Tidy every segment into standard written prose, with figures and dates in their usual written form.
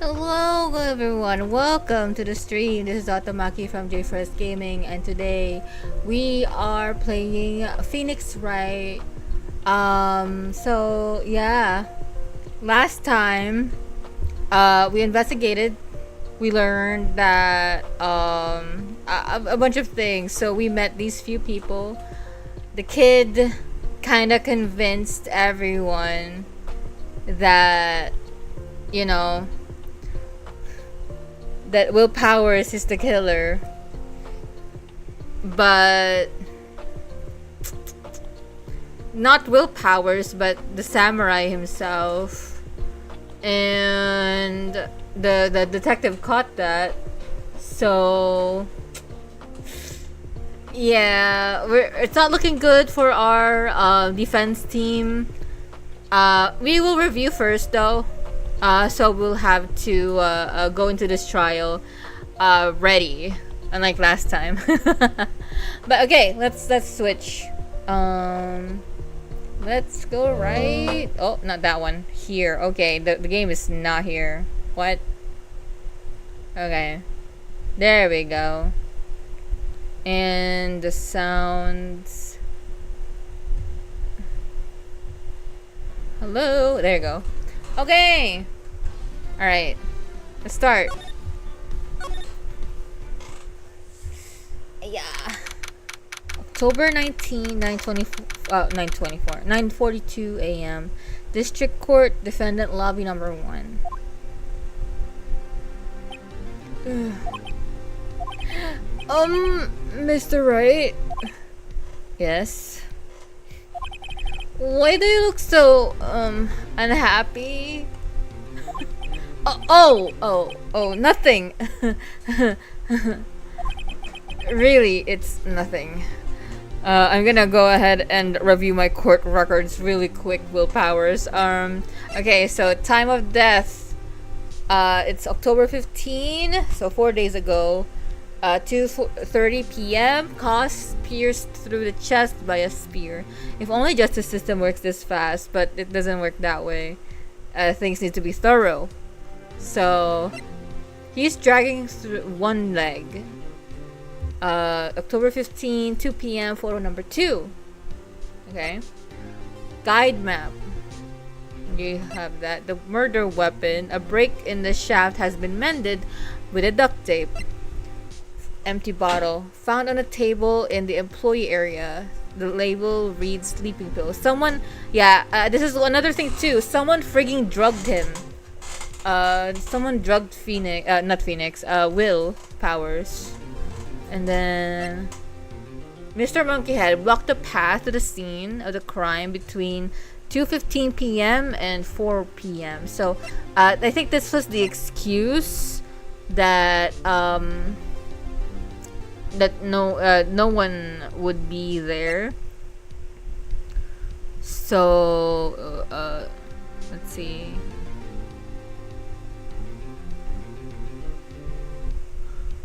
Hello everyone, welcome to the stream. This is Otomaki from JFirst Gaming, and today we are playing Phoenix Wright. So yeah, last time we investigated, we learned that a bunch of things. So we met these few people. The kid kind of convinced everyone that, you know, that Will Powers is the killer, but not Will Powers, but the samurai himself. And the detective caught that. So yeah, it's not looking good for our defense team. We will review first though. So we'll have to go into this trial ready, unlike last time. But okay, let's switch. Let's go right. Oh, not that one. Here. Okay, the game is not here. What? Okay, there we go. And the sounds. Hello. There you go. Okay. Alright. Let's start. Yeah. October 19, 9:42 a.m. District Court, Defendant Lobby number 1. Mr. Wright? Yes? Why do you look so, unhappy? Oh, nothing. Really, it's nothing. I'm gonna go ahead and review my court records really quick, Will Powers. Okay, so time of death. It's October 15, so 4 days ago. 2:30 p.m. Cause pierced through the chest by a spear. If only justice system works this fast, but it doesn't work that way. Things need to be thorough. So he's dragging through one leg. October 15, 2 p.m. Photo number 2. Okay. Guide map. You have that. The murder weapon. A break in the shaft has been mended with a duct tape. Empty bottle found on a table in the employee area. The label reads sleeping pill. Someone, this is another thing too. Someone frigging drugged him. Someone drugged Will Powers. And then Mr. Monkeyhead blocked the path to the scene of the crime between 2:15 p.m. and 4 p.m. So I think this was the excuse that no one would be there. So let's see.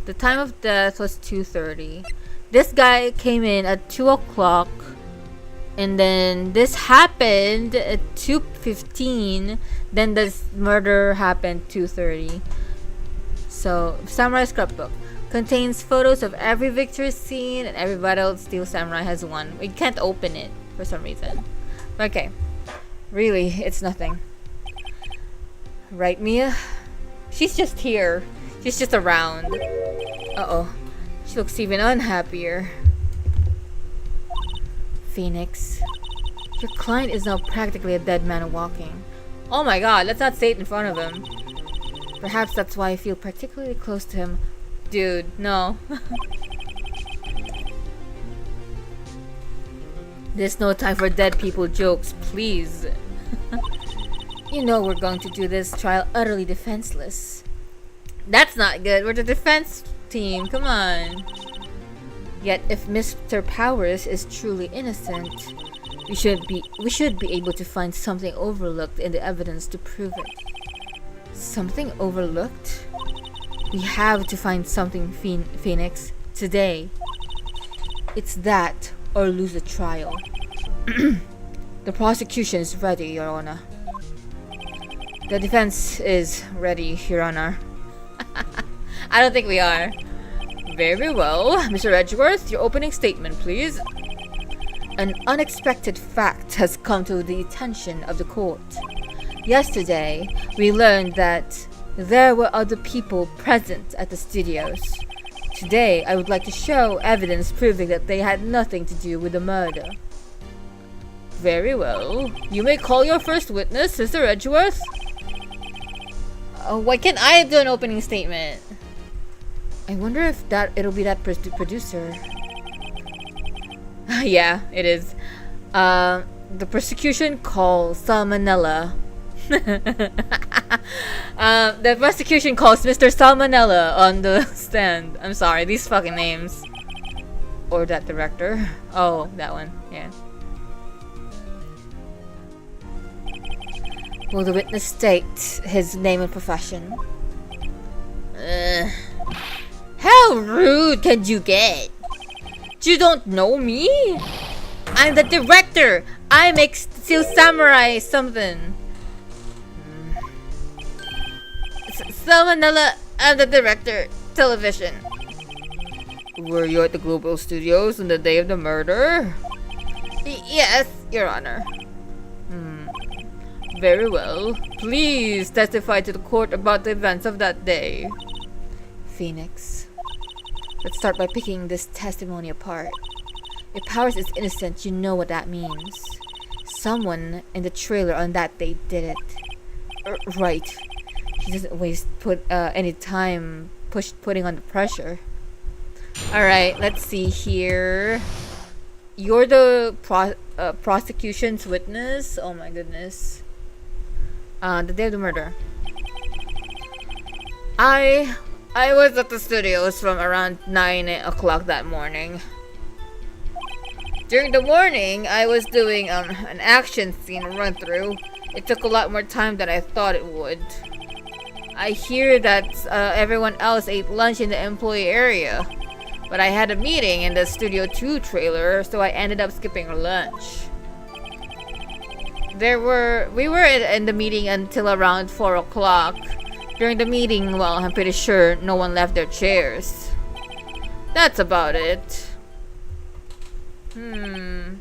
The time of death was 2:30. This guy came in at 2 o'clock, and then this happened at 2:15. Then the murder happened 2:30. So Samurai Scrapbook contains photos of every victory scene and every battle Steel Samurai has won. We can't open it for some reason. Okay. Really, it's nothing. Right, Mia? She's just here. She's just around. Uh-oh. She looks even unhappier. Phoenix. Your client is now practically a dead man walking. Oh my god, let's not say it in front of him. Perhaps that's why I feel particularly close to him. Dude, no. There's no time for dead people jokes, please. You know we're going to do this trial utterly defenseless. That's not good. We're the defense team. Come on. Yet if Mr. Powers is truly innocent, we should be able to find something overlooked in the evidence to prove it. Something overlooked? We have to find something, Phoenix, today. It's that or lose the trial. The prosecution is ready, Your Honor. The defense is ready, Your Honor. I don't think we are. Very well. Mr. Edgeworth, your opening statement, please. An unexpected fact has come to the attention of the court. Yesterday, we learned that there were other people present at the studios. Today, I would like to show evidence proving that they had nothing to do with the murder. Very well. You may call your first witness, Mr. Edgeworth. Why can't I do an opening statement? I wonder if it'll be that producer. Yeah, it is. The prosecution calls Salmonella. The prosecution calls Mr. Salmonella on the stand. I'm sorry, these fucking names. Or that director. Oh, that one. Yeah. Will the witness state his name and profession? How rude can you get? You don't know me? I'm the director. I make Steel Samurai something. Salmonella, I'm the director. Television. Were you at the Global Studios on the day of the murder? Yes, Your Honor. Very well. Please testify to the court about the events of that day. Phoenix. Let's start by picking this testimony apart. If Powers is innocent, you know what that means. Someone in the trailer on that day did it. Right. He doesn't waste any time putting on the pressure. Alright, let's see here. You're the prosecution's witness? Oh my goodness. The day of the murder. I was at the studios from around 9 o'clock that morning. During the morning, I was doing an action scene run through. It took a lot more time than I thought it would. I hear that everyone else ate lunch in the employee area, but I had a meeting in the Studio 2 trailer, so I ended up skipping lunch. We were in the meeting until around 4 o'clock. During the meeting, well, I'm pretty sure no one left their chairs. That's about it. The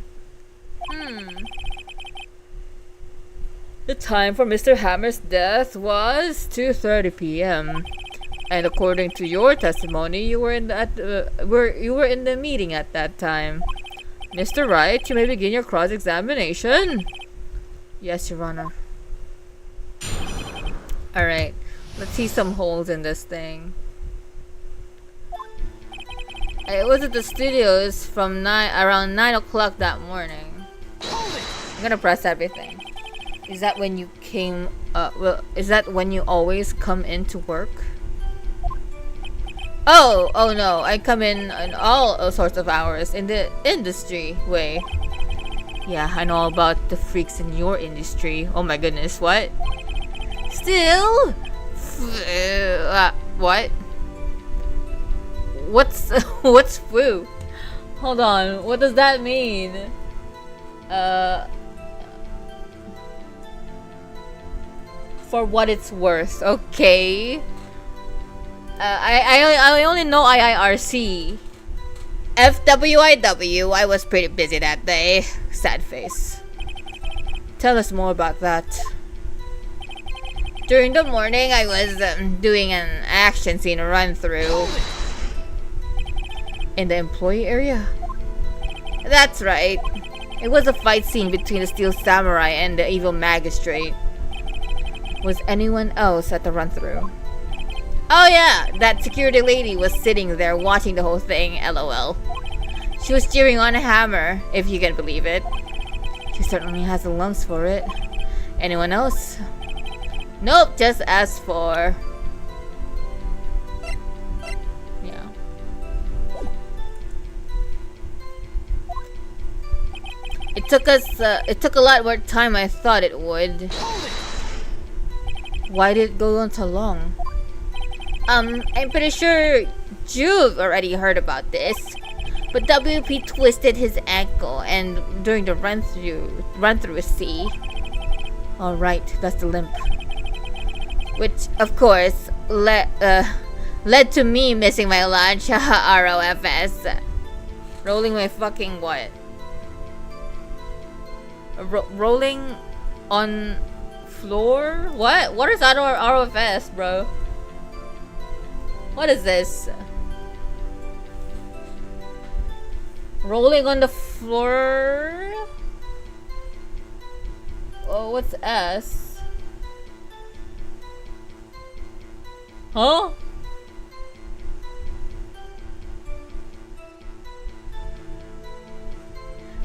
time for Mr. Hammer's death was 2:30 p.m. And according to your testimony, you were in the meeting at that time. Mr. Wright, you may begin your cross-examination. Yes, Your Honor. Alright, let's see some holes in this thing. I was at the studios from around 9 o'clock that morning. I'm gonna press everything. Is that when you came, is that when you always come in to work? Oh no, I come in all sorts of hours in the industry way. Yeah, I know about the freaks in your industry. Oh my goodness, what? Still? What? What's foo? Hold on, what does that mean? For what it's worth, okay. I only know IIRC. FWIW, I was pretty busy that day. Sad face. Tell us more about that. During the morning, I was doing an action scene run through. In the employee area? That's right. It was a fight scene between the Steel Samurai and the evil magistrate. Was anyone else at the run through? Oh yeah, that security lady was sitting there watching the whole thing, lol. She was cheering on Hammer, if you can believe it. She certainly has the lungs for it. Anyone else? Nope, just as for... Yeah. It took a lot more time I thought it would. Why did it go on so long? I'm pretty sure you've already heard about this, but WP twisted his ankle and during the run through see. Alright, that's the limp. which of course led to me missing my lunch. ROFS. Rolling my fucking what? Rolling on floor? What? What is that ROFS, bro? What is this? Rolling on the floor? Oh, what's S? Huh?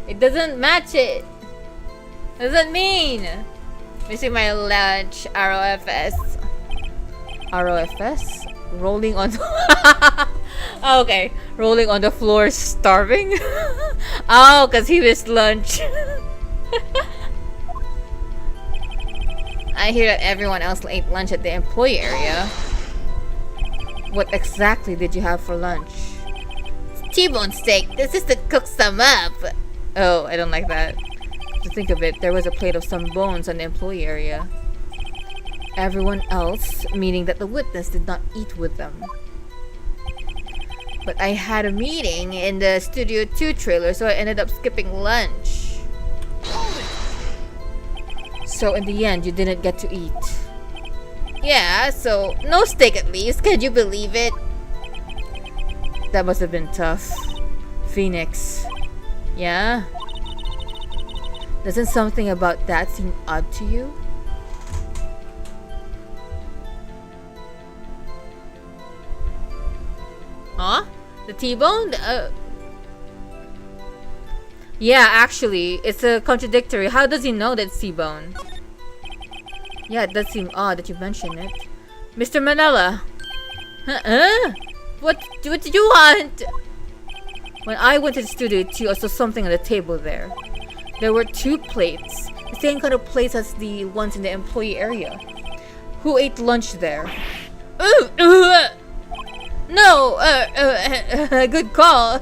It doesn't match it. What does that mean? Missing my lunch. ROFS. ROFS? Rolling on oh, okay. Rolling on the floor starving? Oh, because he missed lunch. I hear that everyone else ate lunch at the employee area. What exactly did you have for lunch? T-bone steak. The assistant cooked some up. Oh, I don't like that. To think of it, there was a plate of some bones on the employee area. Everyone else, meaning that the witness, did not eat with them. But I had a meeting in the Studio 2 trailer, so I ended up skipping lunch. So in the end, you didn't get to eat. Yeah, so no steak at least. Can you believe it? That must have been tough. Phoenix. Yeah? Doesn't something about that seem odd to you? Huh? The T-bone? Yeah, actually, it's a contradictory. How does he know that's T-bone? Yeah, it does seem odd that you mention it. Mr. Manila! What did you want? When I went to the studio too, I saw something on the table there. There were 2 plates. The same kind of plates as the ones in the employee area. Who ate lunch there? No, good call.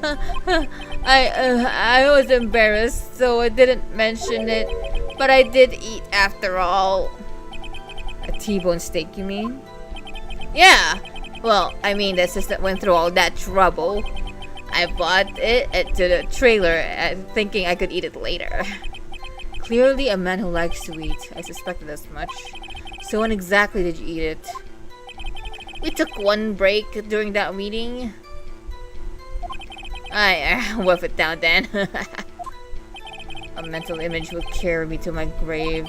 I was embarrassed, so I didn't mention it. But I did eat after all. A T-bone steak, you mean? Yeah. Well, I mean, the assistant went through all that trouble. I bought it to the trailer, thinking I could eat it later. Clearly a man who likes to eat. I suspected as much. So when exactly did you eat it? We took one break during that meeting. I wolf it down then. A mental image will carry me to my grave.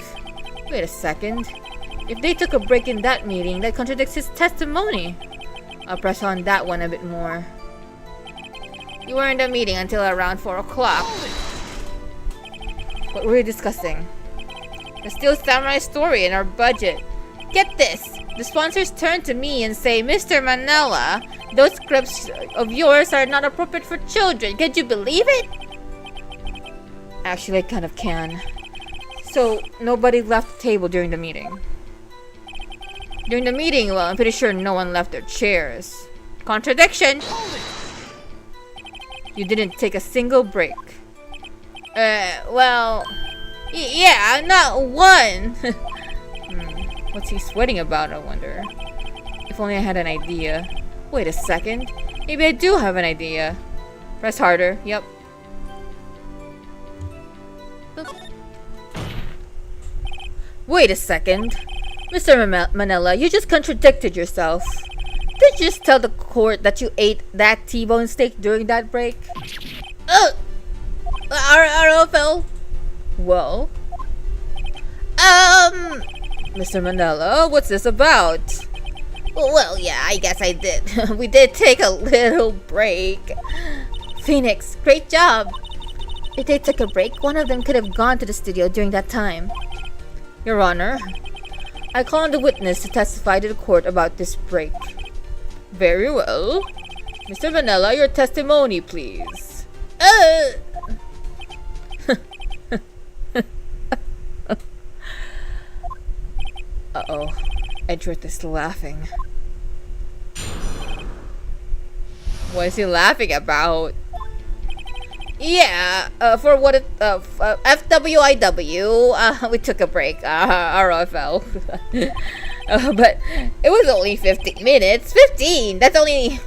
Wait a second. If they took a break in that meeting, that contradicts his testimony. I'll press on that one a bit more. You were in the meeting until around 4 o'clock. What were you discussing? The Steel Samurai story and our budget. Get this! The sponsors turn to me and say, Mr. Manila, those scripts of yours are not appropriate for children. Can you believe it? Actually, I kind of can. So, nobody left the table during the meeting. During the meeting, well, I'm pretty sure no one left their chairs. Contradiction! You didn't take a single break. Well... yeah, not one! What's he sweating about, I wonder? If only I had an idea. Wait a second. Maybe I do have an idea. Press harder. Yep. Oop. Wait a second. Mr. Manila, you just contradicted yourself. Did you just tell the court that you ate that T-bone steak during that break? ROFL? Well? Mr. Manila, what's this about? Well, yeah, I guess I did. We did take a little break. Phoenix, great job. If they took a break, one of them could have gone to the studio during that time. Your Honor, I call on the witness to testify to the court about this break. Very well. Mr. Manila, your testimony, please. Uh-oh. Edgeworth is laughing. What is he laughing about? Yeah, for what it, FWIW, we took a break, RFL. But it was only 15 minutes. 15! That's only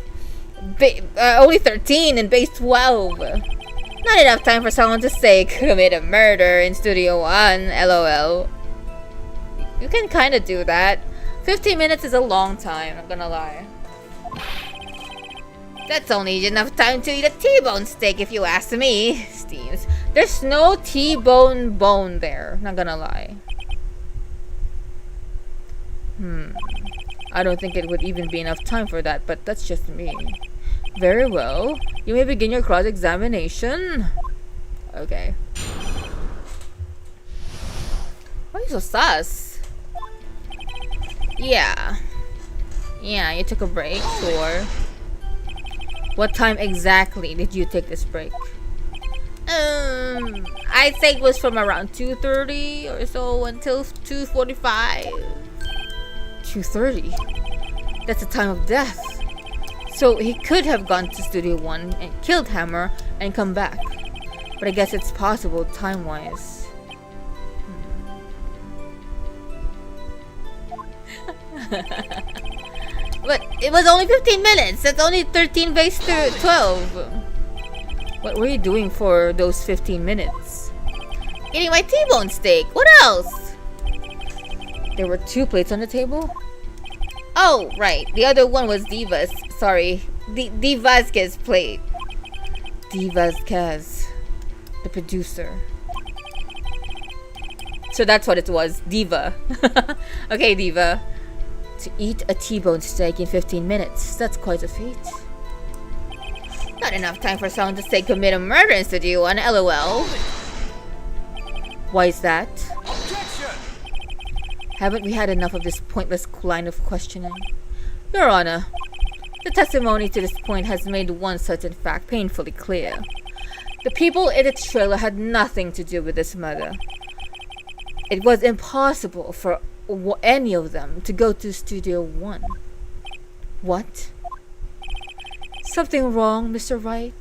13 in base 12. Not enough time for someone to say commit a murder in Studio 1, lol. You can kinda do that. 15 minutes is a long time, I'm gonna lie. That's only enough time to eat a T-bone steak if you ask me, Steams. There's no T-bone bone there, not gonna lie. I don't think it would even be enough time for that, but that's just me. Very well. You may begin your cross-examination. Okay. Why are you so sus? Yeah. Yeah, you took a break, sure. What time exactly did you take this break? I think it was from around 2:30 or so until 2:45. 2:30? That's the time of death. So he could have gone to Studio 1 and killed Hammer and come back. But I guess it's possible time-wise. But it was only 15 minutes. That's only 13 base 12. What were you doing for those 15 minutes? Eating my T-bone steak. What else? There were 2 plates on the table? Oh, right. The other one was Diva's. Sorry. The Vasquez plate. D. Vasquez. The producer. So that's what it was. Diva. Okay, Diva. To eat a T-bone steak in 15 minutes. That's quite a feat. Not enough time for someone to say commit a murder in Studio 1, lol. Why is that? Objection! Haven't we had enough of this pointless line of questioning? Your Honor, the testimony to this point has made one certain fact painfully clear. The people in the trailer had nothing to do with this murder. It was impossible for any of them to go to Studio 1. What? Something wrong, Mr. Wright?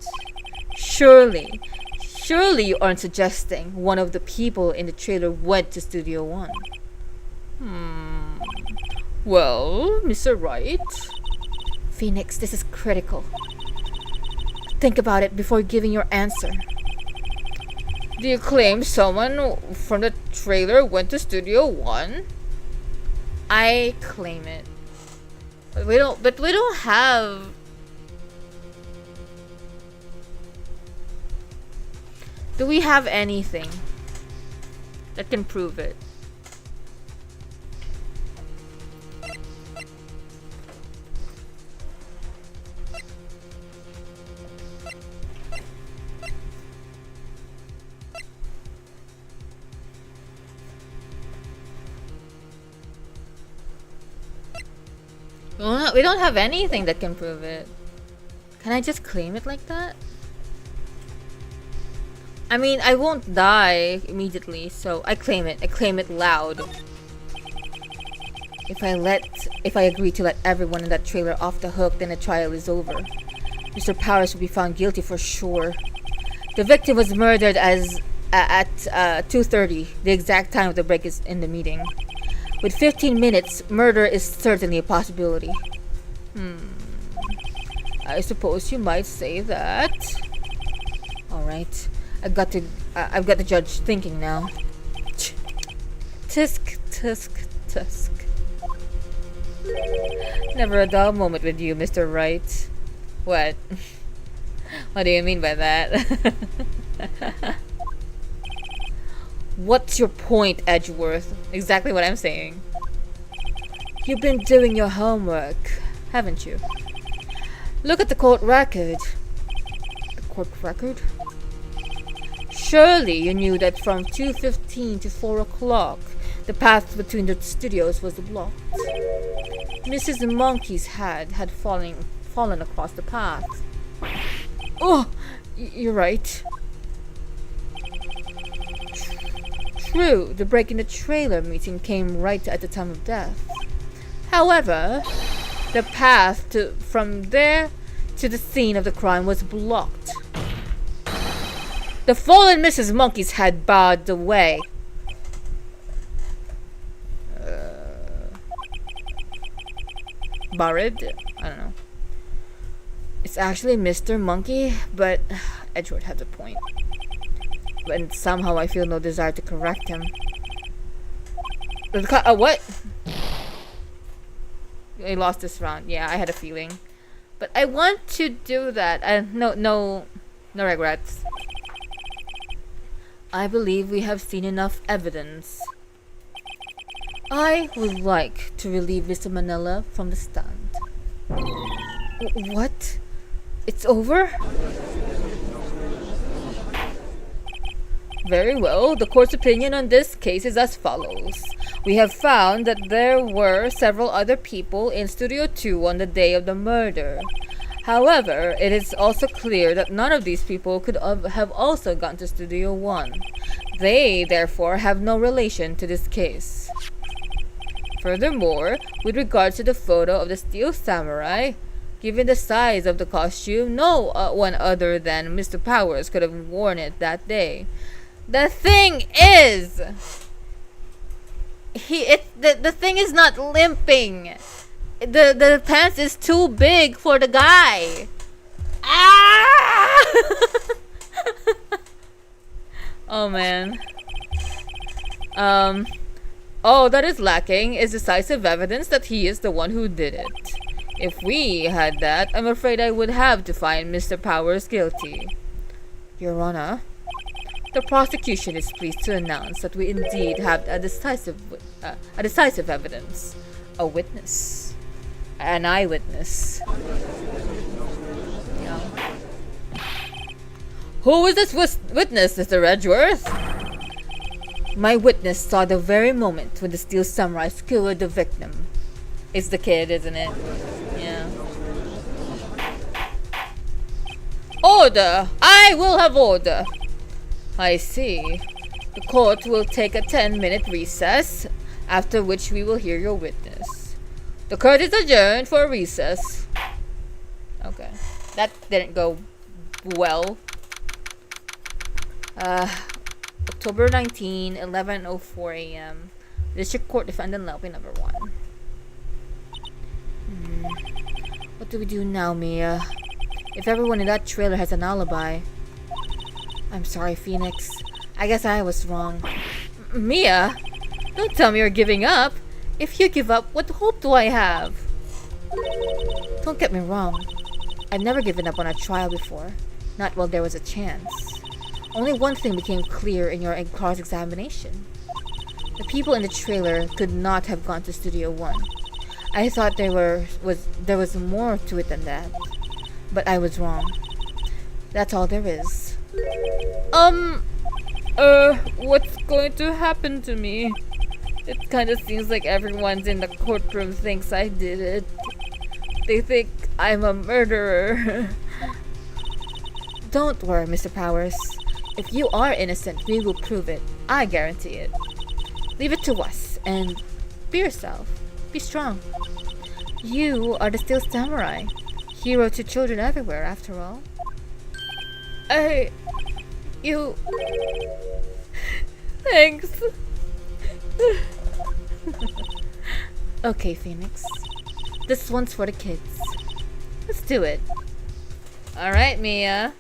Surely you aren't suggesting one of the people in the trailer went to Studio 1. Well, Mr. Wright? Phoenix, this is critical. Think about it before giving your answer. Do you claim someone from the trailer went to Studio 1? I claim it. But we don't have... Do we have anything that can prove it? We don't have anything that can prove it. Can I just claim it like that? I mean, I won't die immediately, so I claim it. I claim it loud. If I agree to let everyone in that trailer off the hook, then the trial is over. Mr. Powers will be found guilty for sure. The victim was murdered at 2:30, the exact time of the break is in the meeting. With 15 minutes, murder is certainly a possibility. I suppose you might say that. Alright. I've got the judge thinking now. Tisk, tisk, tisk. Never a dull moment with you, Mr. Wright. What? What do you mean by that? What's your point, Edgeworth? Exactly what I'm saying. You've been doing your homework, haven't you? Look at the court record. The court record? Surely you knew that from 2:15 to 4 o'clock, the path between the studios was blocked. Mrs. Monkey's head had fallen across the path. Oh, you're right. True, the break in the trailer meeting came right at the time of death. However, the path from there to the scene of the crime was blocked. The fallen Mrs. Monkey's head barred the way. Barred? I don't know. It's actually Mr. Monkey, but Edgeworth has a point. And somehow I feel no desire to correct him. What? I lost this round. Yeah, I had a feeling. But I want to do that. No regrets. I believe we have seen enough evidence. I would like to relieve Mr. Manila from the stand. What? It's over? Very well. The court's opinion on this case is as follows. We have found that there were several other people in Studio 2 on the day of the murder. However, it is also clear that none of these people could have also gone to Studio 1. They, therefore, have no relation to this case. Furthermore, with regards to the photo of the Steel Samurai, given the size of the costume, no one other than Mr. Powers could have worn it that day. The thing is, the thing is not limping. The pants is too big for the guy. Ah! Oh man. All that is lacking is decisive evidence that he is the one who did it. If we had that, I'm afraid I would have to find Mr. Powers guilty. Your Honor, the prosecution is pleased to announce that we indeed have a decisive evidence. A witness. An eyewitness. Yeah. Who is this witness, Mr. Edgeworth? My witness saw the very moment when the Steel Samurai skewered the victim. It's the kid, isn't it? Yeah. Order! I will have order! I see. The court will take a 10-minute recess, after which we will hear your witness. The court is adjourned for a recess. Okay. That didn't go well. October 19, 11:04 a.m. District Court Defendant Lobby number 1. What do we do now, Mia? If everyone in that trailer has an alibi. I'm sorry, Phoenix. I guess I was wrong. Mia? Don't tell me you're giving up. If you give up, what hope do I have? Don't get me wrong. I've never given up on a trial before. Not while there was a chance. Only one thing became clear in your cross-examination. The people in the trailer could not have gone to Studio 1. I thought there was more to it than that. But I was wrong. That's all there is. What's going to happen to me? It kind of seems like everyone's in the courtroom thinks I did it. They think I'm a murderer. Don't worry, Mr. Powers. If you are innocent, we will prove it. I guarantee it. Leave it to us, and be yourself. Be strong. You are the Steel Samurai. Hero to children everywhere, after all. You... Thanks. Okay, Phoenix. This one's for the kids. Let's do it. Alright, Mia.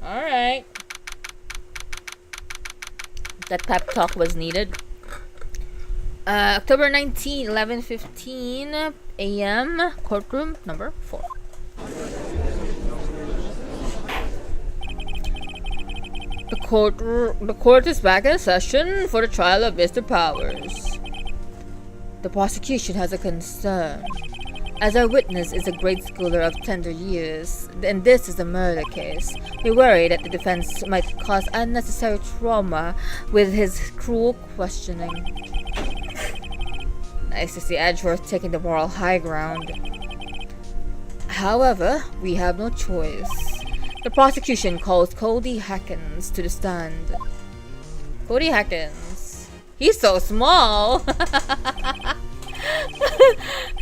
Alright. That pep talk was needed. October 19, 11:15 a.m. Courtroom number 4. The court is back in session for the trial of Mr. Powers. The prosecution has a concern. As our witness is a grade schooler of tender years, and this is a murder case, we worry that the defense might cause unnecessary trauma with his cruel questioning. Nice to see Edgeworth taking the moral high ground. However, we have no choice. The prosecution calls Cody Hackins to the stand. Cody Hackins. He's so small!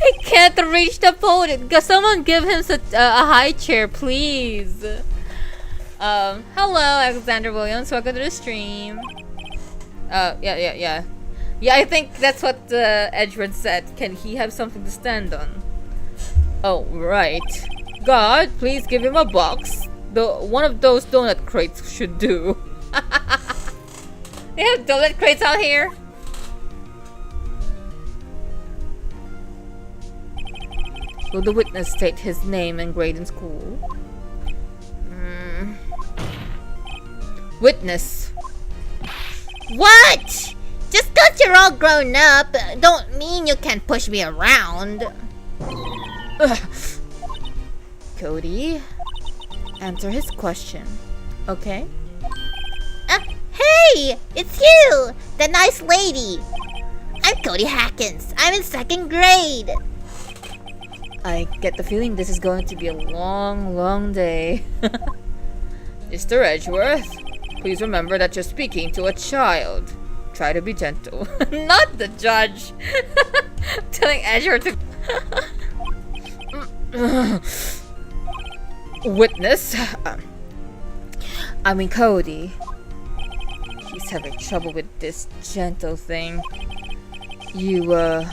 He can't reach the podium. Someone give him a high chair, please. Hello, Alexander Williams. Welcome to the stream. Yeah, I think that's what Edgeworth said. Can he have something to stand on? Oh, right. God, please give him a box. One of those donut crates should do. They have donut crates out here? Will the witness state his name and grade in school? Witness. What? Just 'cause you're all grown up, don't mean you can push me around. Ugh. Cody, answer his question. Okay? Hey! It's you! The nice lady! I'm Cody Hackins. I'm in 2nd grade. I get the feeling this is going to be a long, long day. Mr. Edgeworth, please remember that you're speaking to a child. Try to be gentle. Not the judge. Telling Edgeworth to... Witness. I mean Cody. He's having trouble with this gentle thing. You were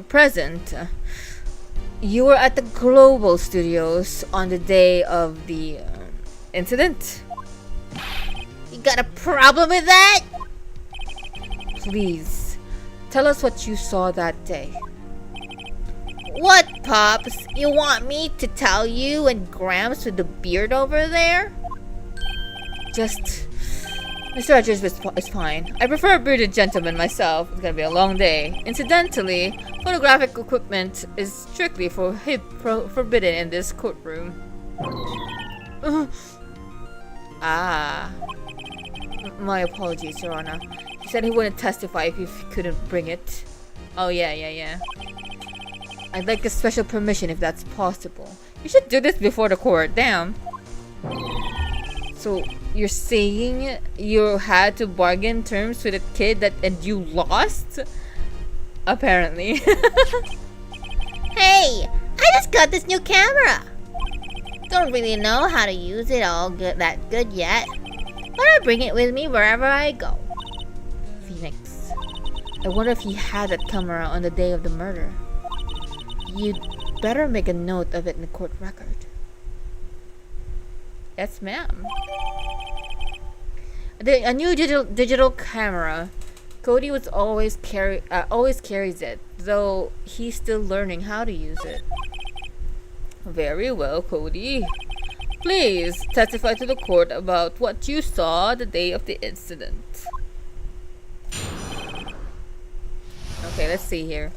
present. You were at the Global Studios on the day of the incident. You got a problem with that? Please, tell us what you saw that day. What, Pops? You want me to tell you and Gramps with the beard over there? Just... Mr. Edgers is fine. I prefer a bearded gentleman myself. It's gonna be a long day. Incidentally, photographic equipment is strictly forbidden in this courtroom. My apologies, Your Honor. He said he wouldn't testify if he couldn't bring it. Oh, yeah. I'd like a special permission if that's possible. You should do this before the court, damn. So, you're saying you had to bargain terms with a kid and you lost? Apparently. Hey, I just got this new camera. Don't really know how to use it that good yet, but I bring it with me wherever I go. Phoenix, I wonder if he had that camera on the day of the murder. You'd better make a note of it in the court record. Yes, ma'am. A new digital camera. Cody was always carries it, though he's still learning how to use it. Very well, Cody. Please testify to the court about what you saw the day of the incident. Okay, let's see here.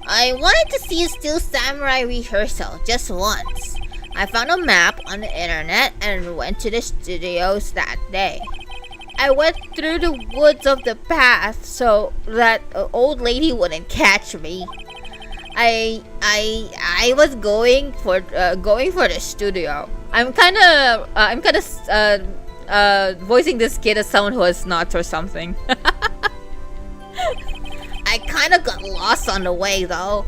I wanted to see a Steel Samurai rehearsal just once. I found a map on the internet and went to the studios that day. I went through the woods of the path so that an old lady wouldn't catch me. I was going for the studio. I'm kind of voicing this kid as someone who has nuts or something. I kind of got lost on the way though.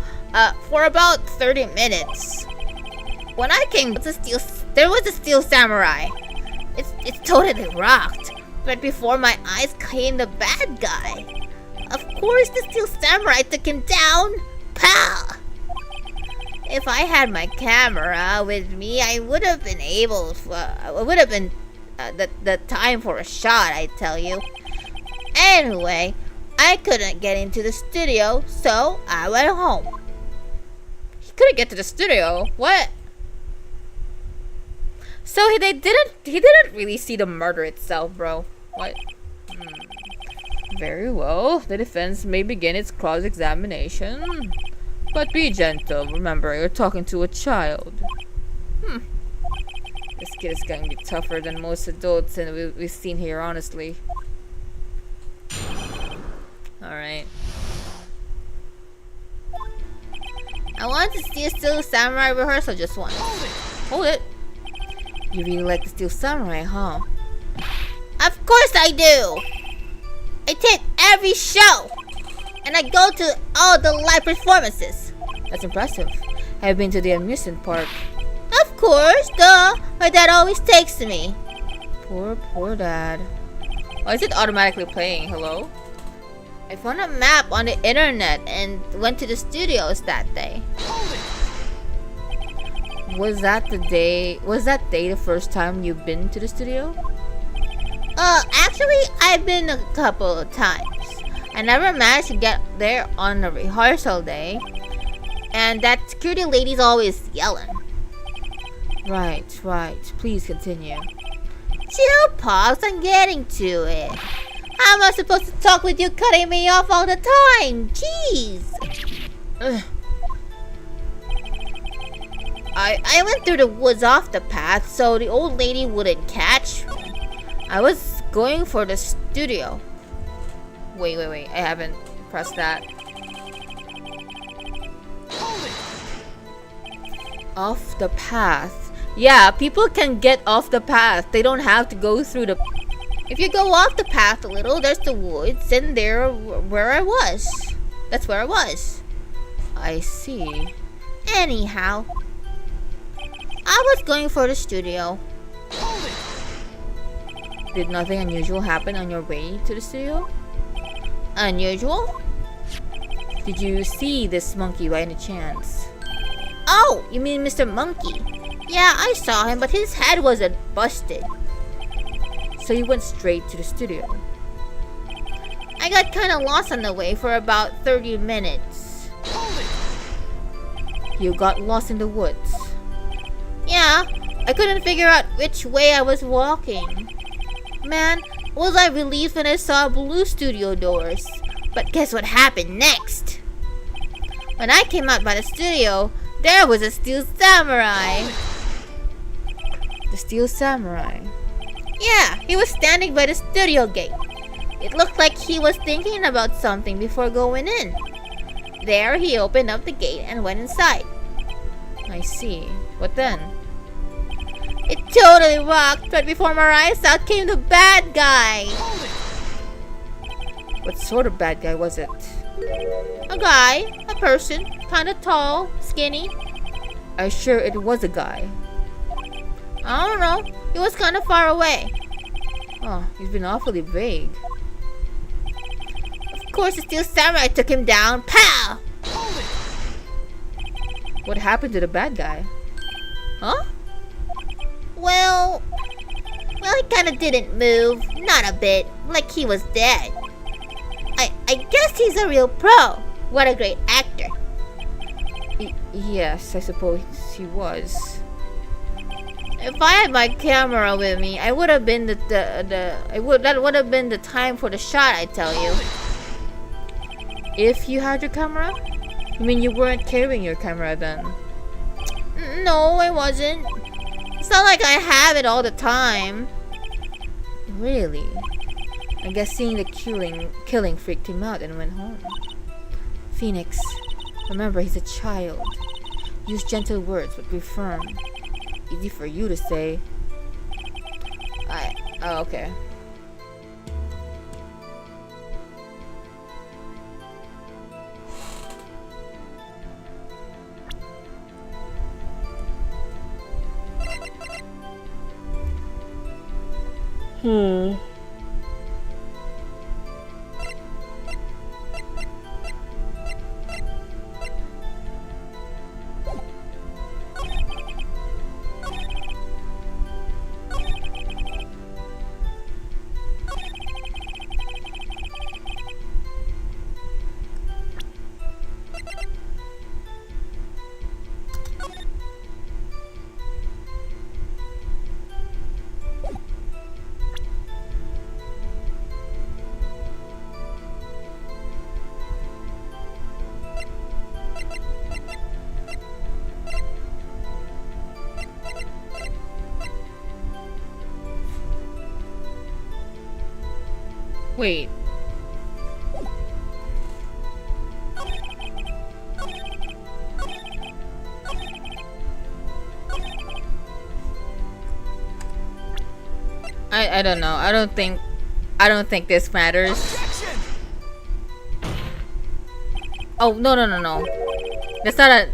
For about 30 minutes. When I came to there was a Steel Samurai. It's totally rocked. But before my eyes came the bad guy. Of course the Steel Samurai took him down. Pow! If I had my camera with me, I would have been the time for a shot, I tell you. Anyway, I couldn't get into the studio, so I went home. He couldn't get to the studio? What? So he didn't really see the murder itself, bro. What? Very well. The defense may begin its cross-examination. But be gentle. Remember, you're talking to a child. This kid is going to be tougher than most adults and we've seen here, honestly. Alright. I want to see a Steel Samurai rehearsal just once. Hold it. You really like the Steel Samurai, huh? Of course I do! I tape every show! And I go to all the live performances. That's impressive. Have you been to the amusement park? Of course, duh! My dad always takes me. Poor dad. Why is it automatically playing? Hello? I found a map on the internet and went to the studios that day. Was that day the first time you've been to the studio? Actually, I've been a couple of times. I never managed to get there on a rehearsal day. And that security lady's always yelling. Right. Please continue. Chill, Pops, I'm getting to it. How am I supposed to talk with you cutting me off all the time? Jeez. Ugh. I went through the woods off the path so the old lady wouldn't catch me. I was going for the studio. Wait. I haven't pressed that. Off the path. Yeah, people can get off the path. They don't have to go through the... If you go off the path a little, there's the woods, and there where I was. That's where I was. I see. Anyhow, I was going for the studio. Did nothing unusual happen on your way to the studio? Unusual? Did you see this monkey by any chance? Oh, you mean Mr. Monkey? Yeah, I saw him, but his head wasn't busted. So you went straight to the studio? I got kinda lost on the way for about 30 minutes. You got lost in the woods? Yeah, I couldn't figure out which way I was walking. Man, was I relieved when I saw blue studio doors. But guess what happened next? When I came out by the studio, there was a steel samurai. The steel samurai? Yeah, he was standing by the studio gate. It looked like he was thinking about something before going in. There, he opened up the gate and went inside. I see. What then? It totally rocked, but before my eyes out came the bad guy. What sort of bad guy was it? A person, kinda tall, skinny. Are you sure it was a guy? I don't know, he was kinda far away. Oh, he's been awfully vague. Of course, the steel samurai took him down. Pow! What happened to the bad guy? Huh? Well, he kinda didn't move. Not a bit. Like he was dead. I guess he's a real pro. What a great actor. Yes, I suppose he was. If I had my camera with me, I would have been that would have been the time for the shot, I tell you. If you had your camera? You mean you weren't carrying your camera then? No, I wasn't. It's not like I have it all the time. Really? I guess seeing the killing freaked him out and went home. Phoenix, remember he's a child. Use gentle words but be firm. Easy for you to say. Oh, okay. Wait. I don't know. I don't think this matters. Objection! Oh, no. That's not a...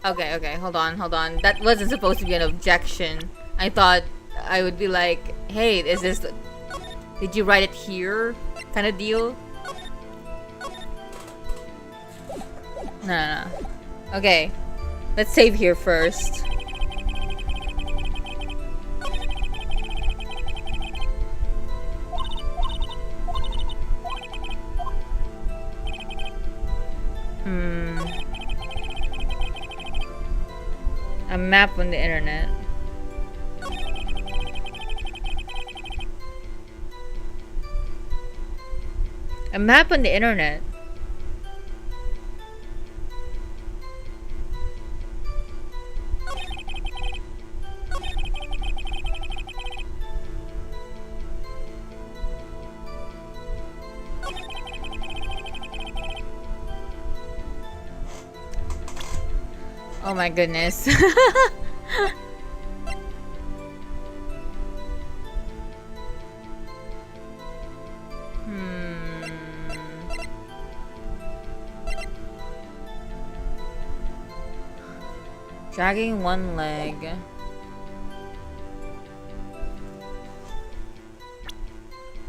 Okay, hold on. That wasn't supposed to be an objection. I thought I would be like, hey, is this... Did you write it here? Kind of deal? No. Okay, let's save here first. A map on the internet. A map on the internet. Oh my goodness. Dragging one leg.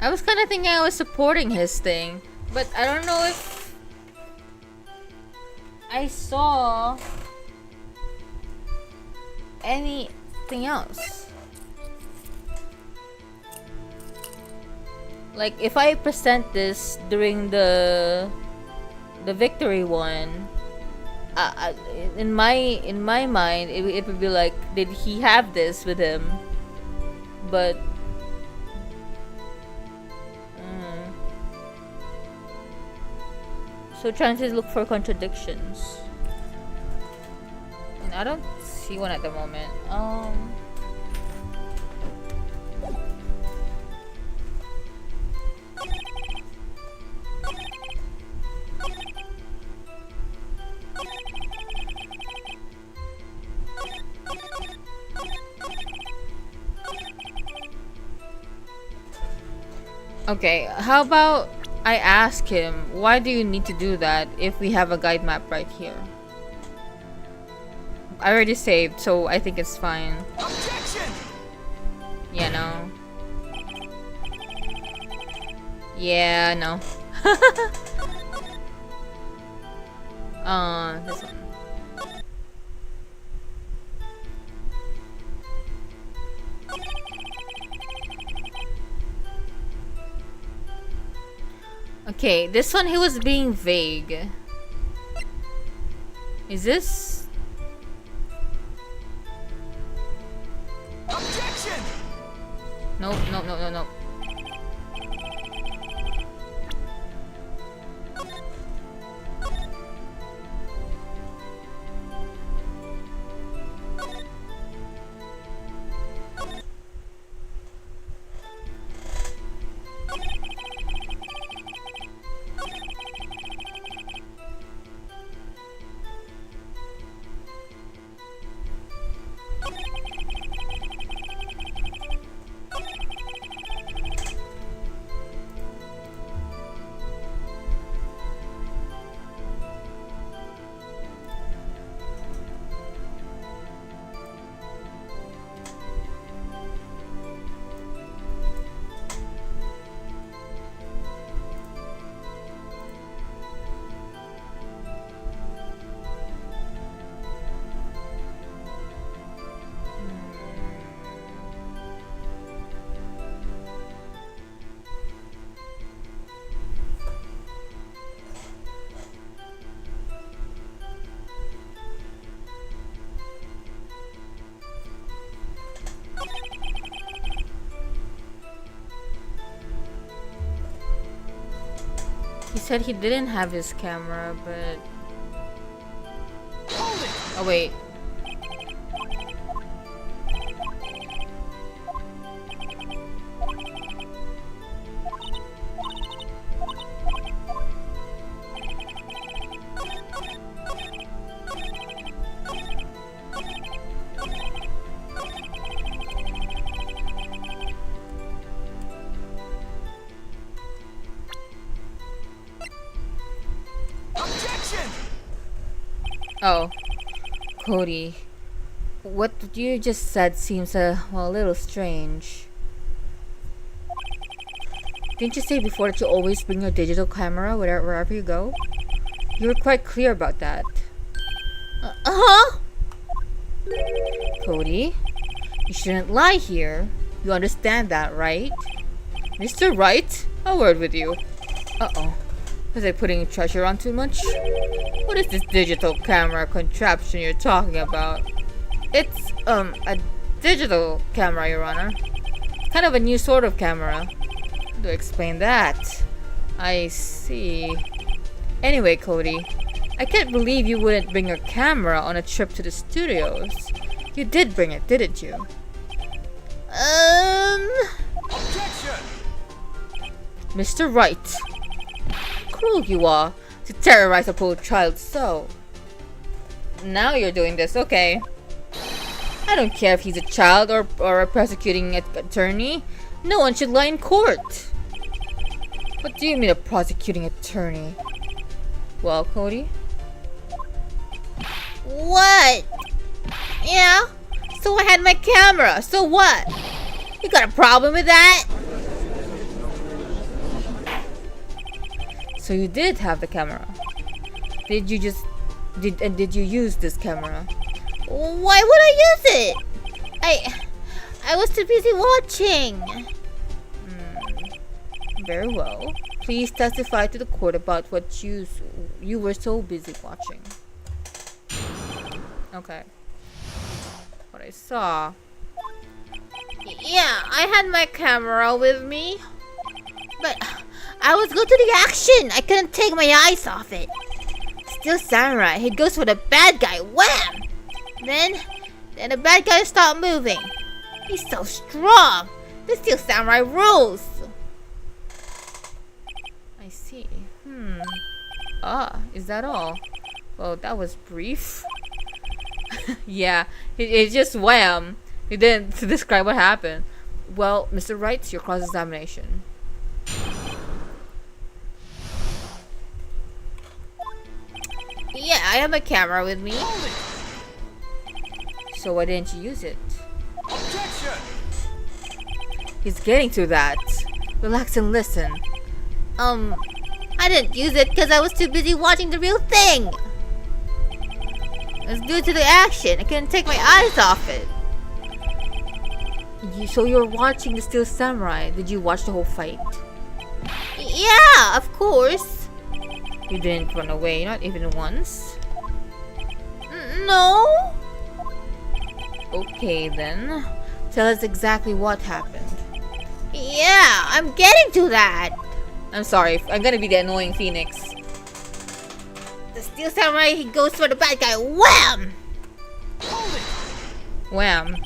I was kind of thinking I was supporting his thing, but I don't know if I saw anything else. Like if I present this during the victory one, in my mind it would be like, did he have this with him? But so trying to look for contradictions, and I don't see one at the moment. Okay, how about I ask him, why do you need to do that if we have a guide map right here? I already saved, so I think it's fine. Objection! Yeah, no. Yeah, no. This one. Okay, this one he was being vague. Is this? Objection! Nope, nope, nope, nope, nope. He said he didn't have his camera, but... Oh wait. Oh, Cody, what you just said seems a little strange. Didn't you say before that you always bring your digital camera wherever you go? You were quite clear about that. Huh? Cody, you shouldn't lie here. You understand that, right? Mr. Wright, a word with you. Uh-oh. Was I putting pressure on too much? What is this digital camera contraption you're talking about? It's, a digital camera, Your Honor. Kind of a new sort of camera. How do I explain that? I see. Anyway, Cody, I can't believe you wouldn't bring a camera on a trip to the studios. You did bring it, didn't you? Objection! Mr. Wright. Cruel you are to terrorize a poor child so. Now you're doing this, okay. I don't care if he's a child or a prosecuting attorney. No one should lie in court. What do you mean a prosecuting attorney? Well, Cody? What? Yeah? So I had my camera. So what? You got a problem with that? So you did have the camera. Did you use this camera? Why would I use it? I was too busy watching. Very well. Please testify to the court about what you were so busy watching. Okay. What I saw. Yeah, I had my camera with me. But I was glued to the action. I couldn't take my eyes off it. Still samurai. He goes for the bad guy. Wham! Then the bad guy stopped moving. He's so strong. The Steel Samurai rules. I see. Ah, is that all? Well, that was brief. Yeah, it just wham. He didn't describe what happened. Well, Mr. Wright, your cross-examination. Yeah, I have my camera with me. So why didn't you use it? Objection! He's getting to that. Relax and listen. I didn't use it because I was too busy watching the real thing. It's due to the action. I couldn't take my eyes off it. So you're watching the Steel Samurai. Did you watch the whole fight? Yeah, of course. You didn't run away, not even once? No. Okay then. Tell us exactly what happened. Yeah, I'm getting to that. I'm sorry, I'm gonna be the annoying Phoenix. The Steel Samurai, he goes for the bad guy. Wham! Wham.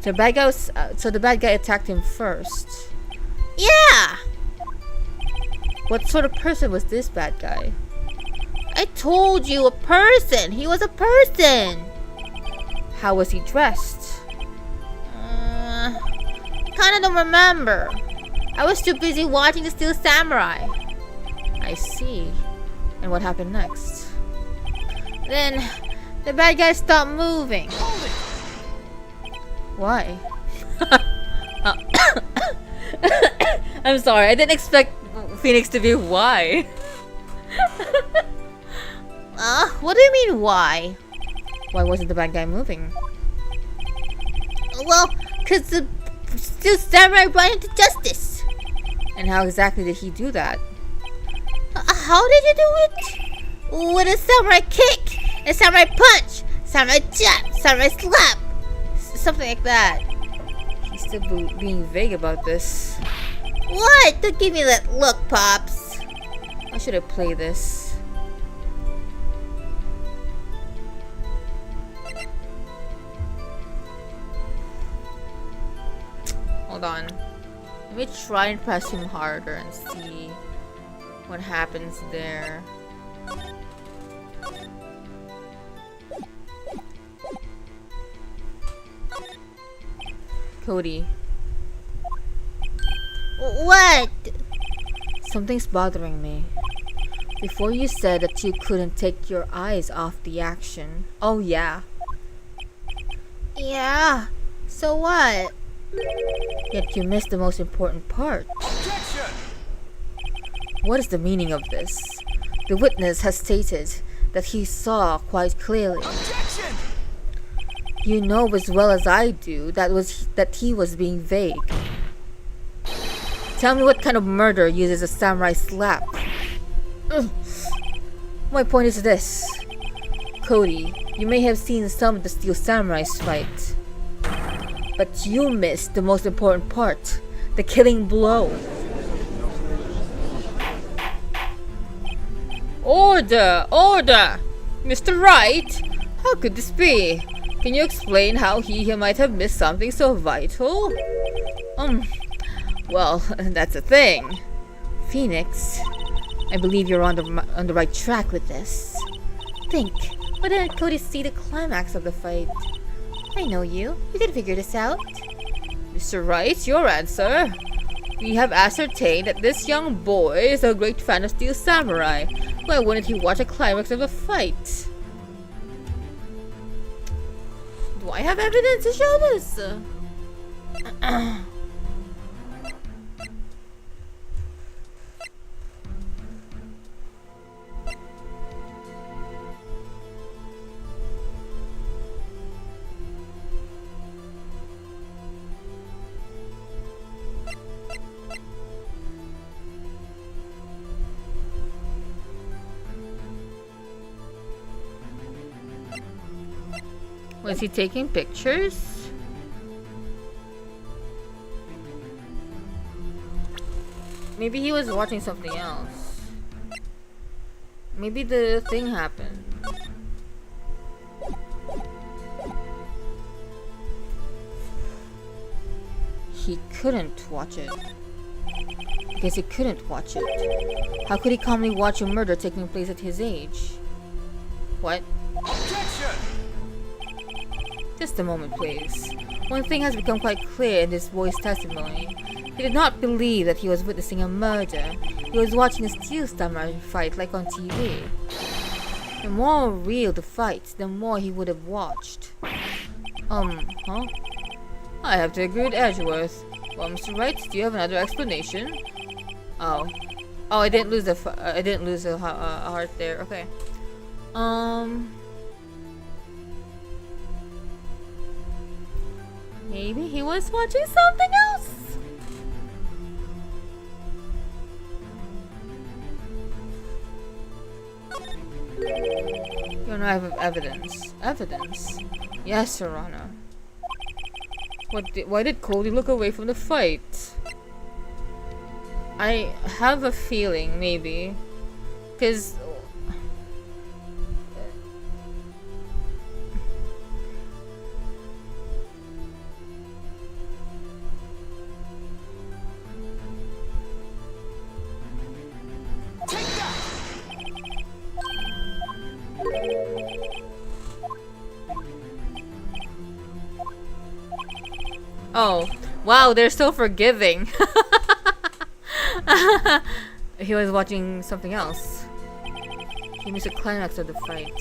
So the bad guy attacked him first. Yeah. What sort of person was this bad guy? I told you, a person. He was a person. How was he dressed? Kinda don't remember. I was too busy watching the Steel Samurai. I see. And what happened next? Then, the bad guy stopped moving. Why? I'm sorry, I didn't expect Phoenix to be why. What do you mean, why? Why wasn't the bad guy moving? Well, cause the Steel Samurai brought him to justice. And how exactly did he do that? How did you do it? With a samurai kick, a samurai punch, samurai jab, samurai slap, something like that. He's still being vague about this. What? Don't give me that look, Pops. How should I play this? Hold on. Let me try and press him harder and see what happens there. Cody, What? something's bothering me. Before you said that you couldn't take your eyes off the action. Oh yeah. Yeah. So what? Yet you missed the most important part. Objection! What is the meaning of this? The witness has stated that he saw quite clearly. Objection! You know as well as I do that he was being vague. Tell me what kind of murder uses a samurai slap. Ugh. My point is this. Cody, you may have seen some of the Steel Samurais fight, but you missed the most important part, the killing blow. Order! Order! Mr. Wright? How could this be? Can you explain how he might have missed something so vital? Well, that's the thing. Phoenix, I believe you're on the right track with this. Think, why didn't Cody see the climax of the fight? I know you. You can figure this out. Mr. Wright, your answer. We have ascertained that this young boy is a great fan of Steel Samurai. Why wouldn't he watch a climax of the fight? Do I have evidence to show this? Was he taking pictures? Maybe he was watching something else. Maybe the thing happened. He couldn't watch it. Because he couldn't watch it. How could he calmly watch a murder taking place at his age? What? Objection! Just a moment, please. One thing has become quite clear in this boy's testimony. He did not believe that he was witnessing a murder. He was watching a Steel Samurai fight like on TV. The more real the fight, the more he would have watched. Huh? I have to agree with Edgeworth. Well, Mr. Wright, do you have another explanation? Oh, I didn't lose a heart there. Okay. Maybe he was watching something else. You know, I have evidence. Evidence? Yes, Your Honor. Why did Cody look away from the fight? I have a feeling, maybe. Because... Oh, wow, they're so forgiving. He was watching something else. He missed the climax of the fight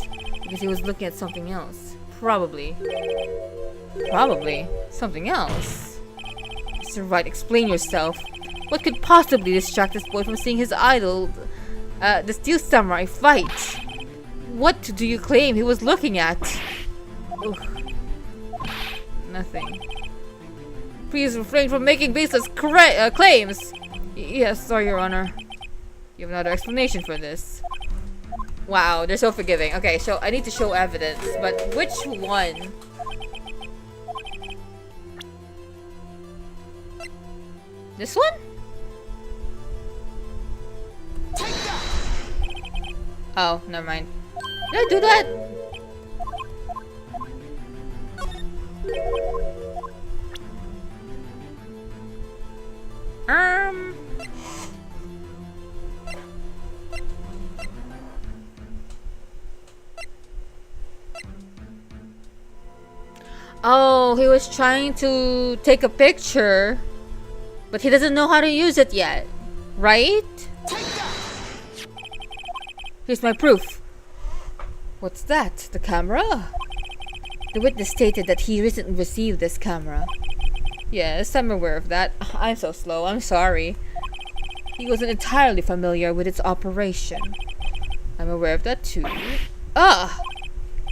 because he was looking at something else. Probably. Something else. Mr. Wright, explain yourself. What could possibly distract this boy from seeing his idol, the Steel Samurai, fight? What do you claim he was looking at? Ugh. Nothing. Please refrain from making baseless claims. Yes, sorry, Your Honor. You have another explanation for this. Wow, they're so forgiving. Okay, so I need to show evidence, but which one? This one? Oh, never mind. Did I do that? Oh, he was trying to take a picture, but he doesn't know how to use it yet, right? Here's my proof. What's that? The camera? The witness stated that he recently received this camera. Yes, I'm aware of that. I'm so slow, I'm sorry. He wasn't entirely familiar with its operation. I'm aware of that too. Ah!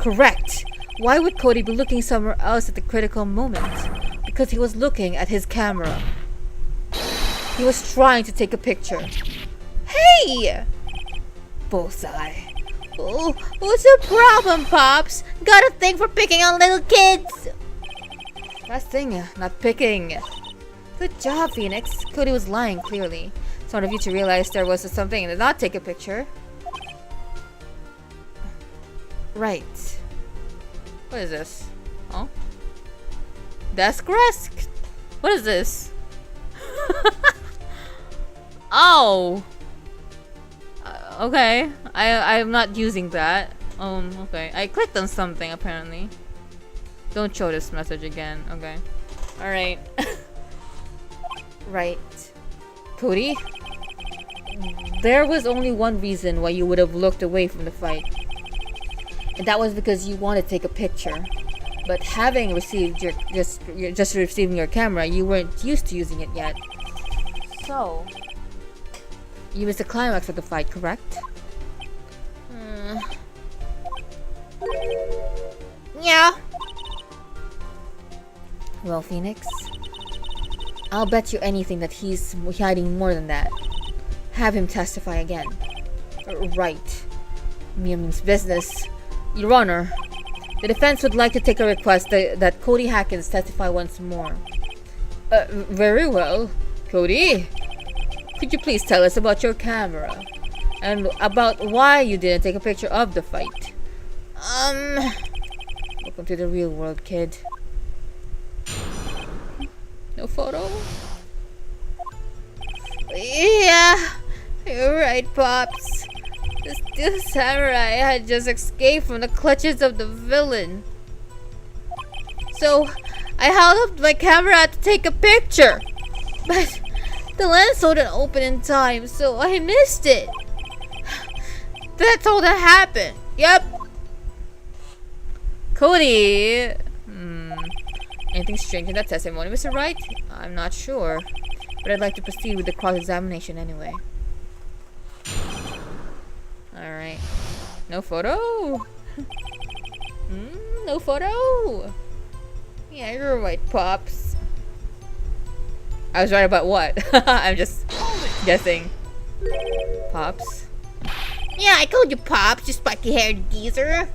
Correct! Why would Cody be looking somewhere else at the critical moment? Because he was looking at his camera. He was trying to take a picture. Hey! Bullseye. Oh, what's the problem, Pops? Got a thing for picking on little kids. Last thing, not picking. Good job, Phoenix. Cody was lying, clearly. Smart of you to realize there was something and not take a picture. Right. What is this? Oh? Desk rest? What is this? Oh! Okay. I'm not using that. Okay. I clicked on something, apparently. Don't show this message again. Okay. Alright. Right. Cody? There was only one reason why you would have looked away from the fight. And that was because you wanted to take a picture. But having received just receiving your camera, you weren't used to using it yet. So, you missed the climax of the fight, correct? Yeah. Well, Phoenix, I'll bet you anything that he's hiding more than that. Have him testify again. Right. Mere means business. Your Honor, the defense would like to take a request that Cody Hackins testify once more. Very well. Cody, could you please tell us about your camera? And about why you didn't take a picture of the fight? Welcome to the real world, kid. No photo? Yeah, you're right, Pops. The Steel Samurai had just escaped from the clutches of the villain. So, I held up my camera to take a picture. But the lens wouldn't open in time, so I missed it. That's all that happened. Yep. Cody! Anything strange in that testimony, Mr. Wright? I'm not sure. But I'd like to proceed with the cross-examination anyway. Alright. No photo? No photo? Yeah, you're right, Pops. I was right about what? I'm just guessing. Pops? Yeah, I told you, Pops, you spiky-haired geezer.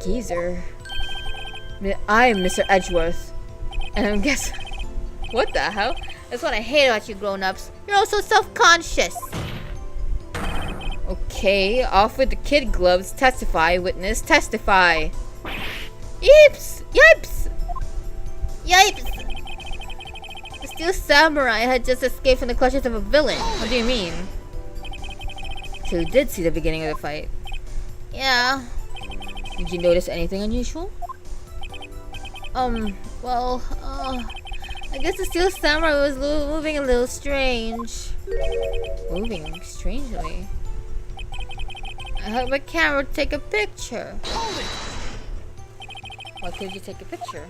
Geezer? I'm Mr. Edgeworth. And I'm guessing... What the hell? That's what I hate about you grown-ups. You're all so self-conscious. Okay, off with the kid gloves. Testify, witness, testify. Yips! Yipes! Yipes! The Steel Samurai had just escaped from the clutches of a villain. What do you mean? So you did see the beginning of the fight? Yeah. Did you notice anything unusual? Well, I guess the Steel Samurai was moving a little strange. Moving strangely. I had my camera to take a picture. Why couldn't you take a picture?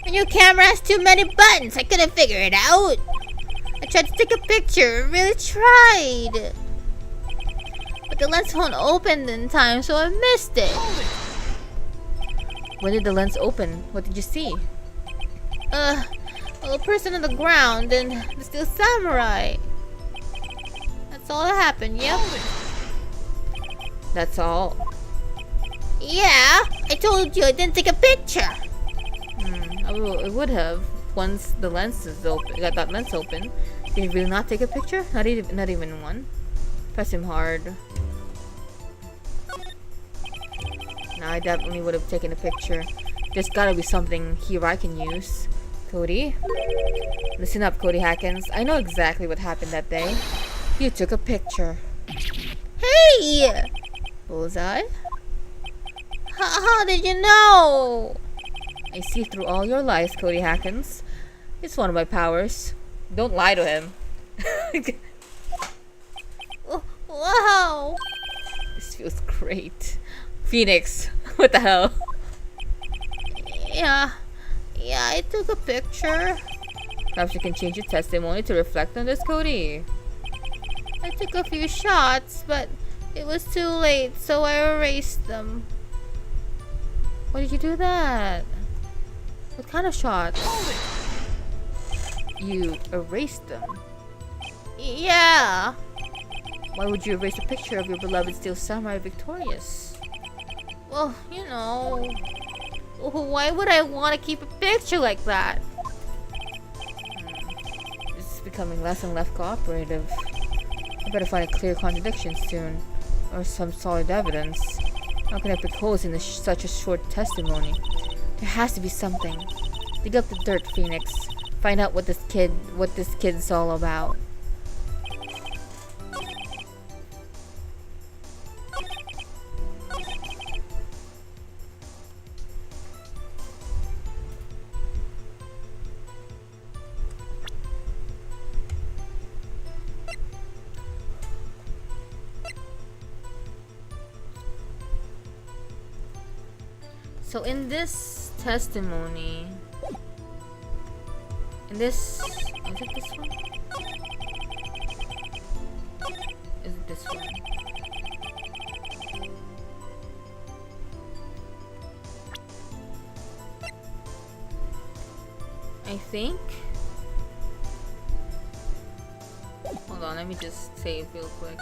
My new camera has too many buttons. I couldn't figure it out. I tried to take a picture. Really tried. But the lens won't open in time, so I missed it. When did the lens open? What did you see? A little person on the ground and the Steel Samurai. That's all that happened, yep. That's all? Yeah, I told you I didn't take a picture. It would have once the lens is open. Got that lens open. Did you really not take a picture? Not even one. Press him hard. No, I definitely would have taken a picture. There's gotta be something here I can use. Cody? Listen up, Cody Hackins. I know exactly what happened that day. You took a picture. Hey! Bullseye? How did you know? I see through all your lies, Cody Hackins. It's one of my powers. Don't lie to him. Wow! This feels great. Phoenix, what the hell? Yeah, I took a picture. Perhaps you can change your testimony to reflect on this, Cody. I took a few shots, but It was too late, so I erased them. Why did you do that? What kind of shots? You erased them? Yeah. Why would you erase a picture of your beloved Steel Samurai victorious? Well, you know. Why would I want to keep a picture like that? This is becoming less and less cooperative. I better find a clear contradiction soon, or some solid evidence. How can I propose in such a short testimony? There has to be something. Dig up the dirt, Phoenix. Find out what this kid's all about. So in this testimony, is it this one? Is it this one? I think. Hold on, let me just save real quick.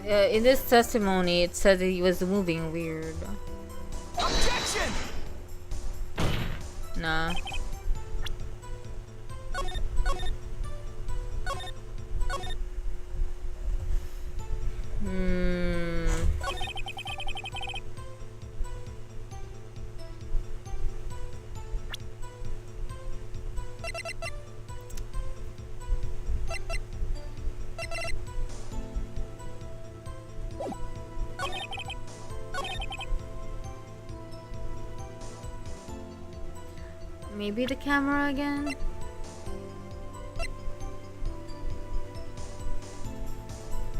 In this testimony, it said that he was moving weird. Objection! Nah. Maybe the camera again?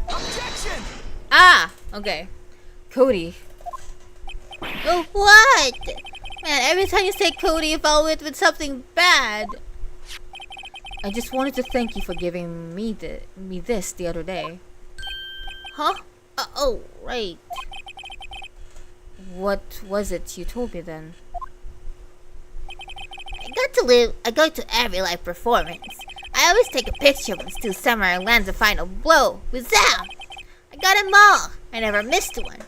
Objection! Ah! Okay. Cody. Oh, what? Man, every time you say Cody, you follow it with something bad. I just wanted to thank you for giving me this the other day. Huh? Oh, right. What was it you told me then? I go to every live performance. I always take a picture when Steel Samurai lands a final blow. Wazam! I got them all. I never missed one.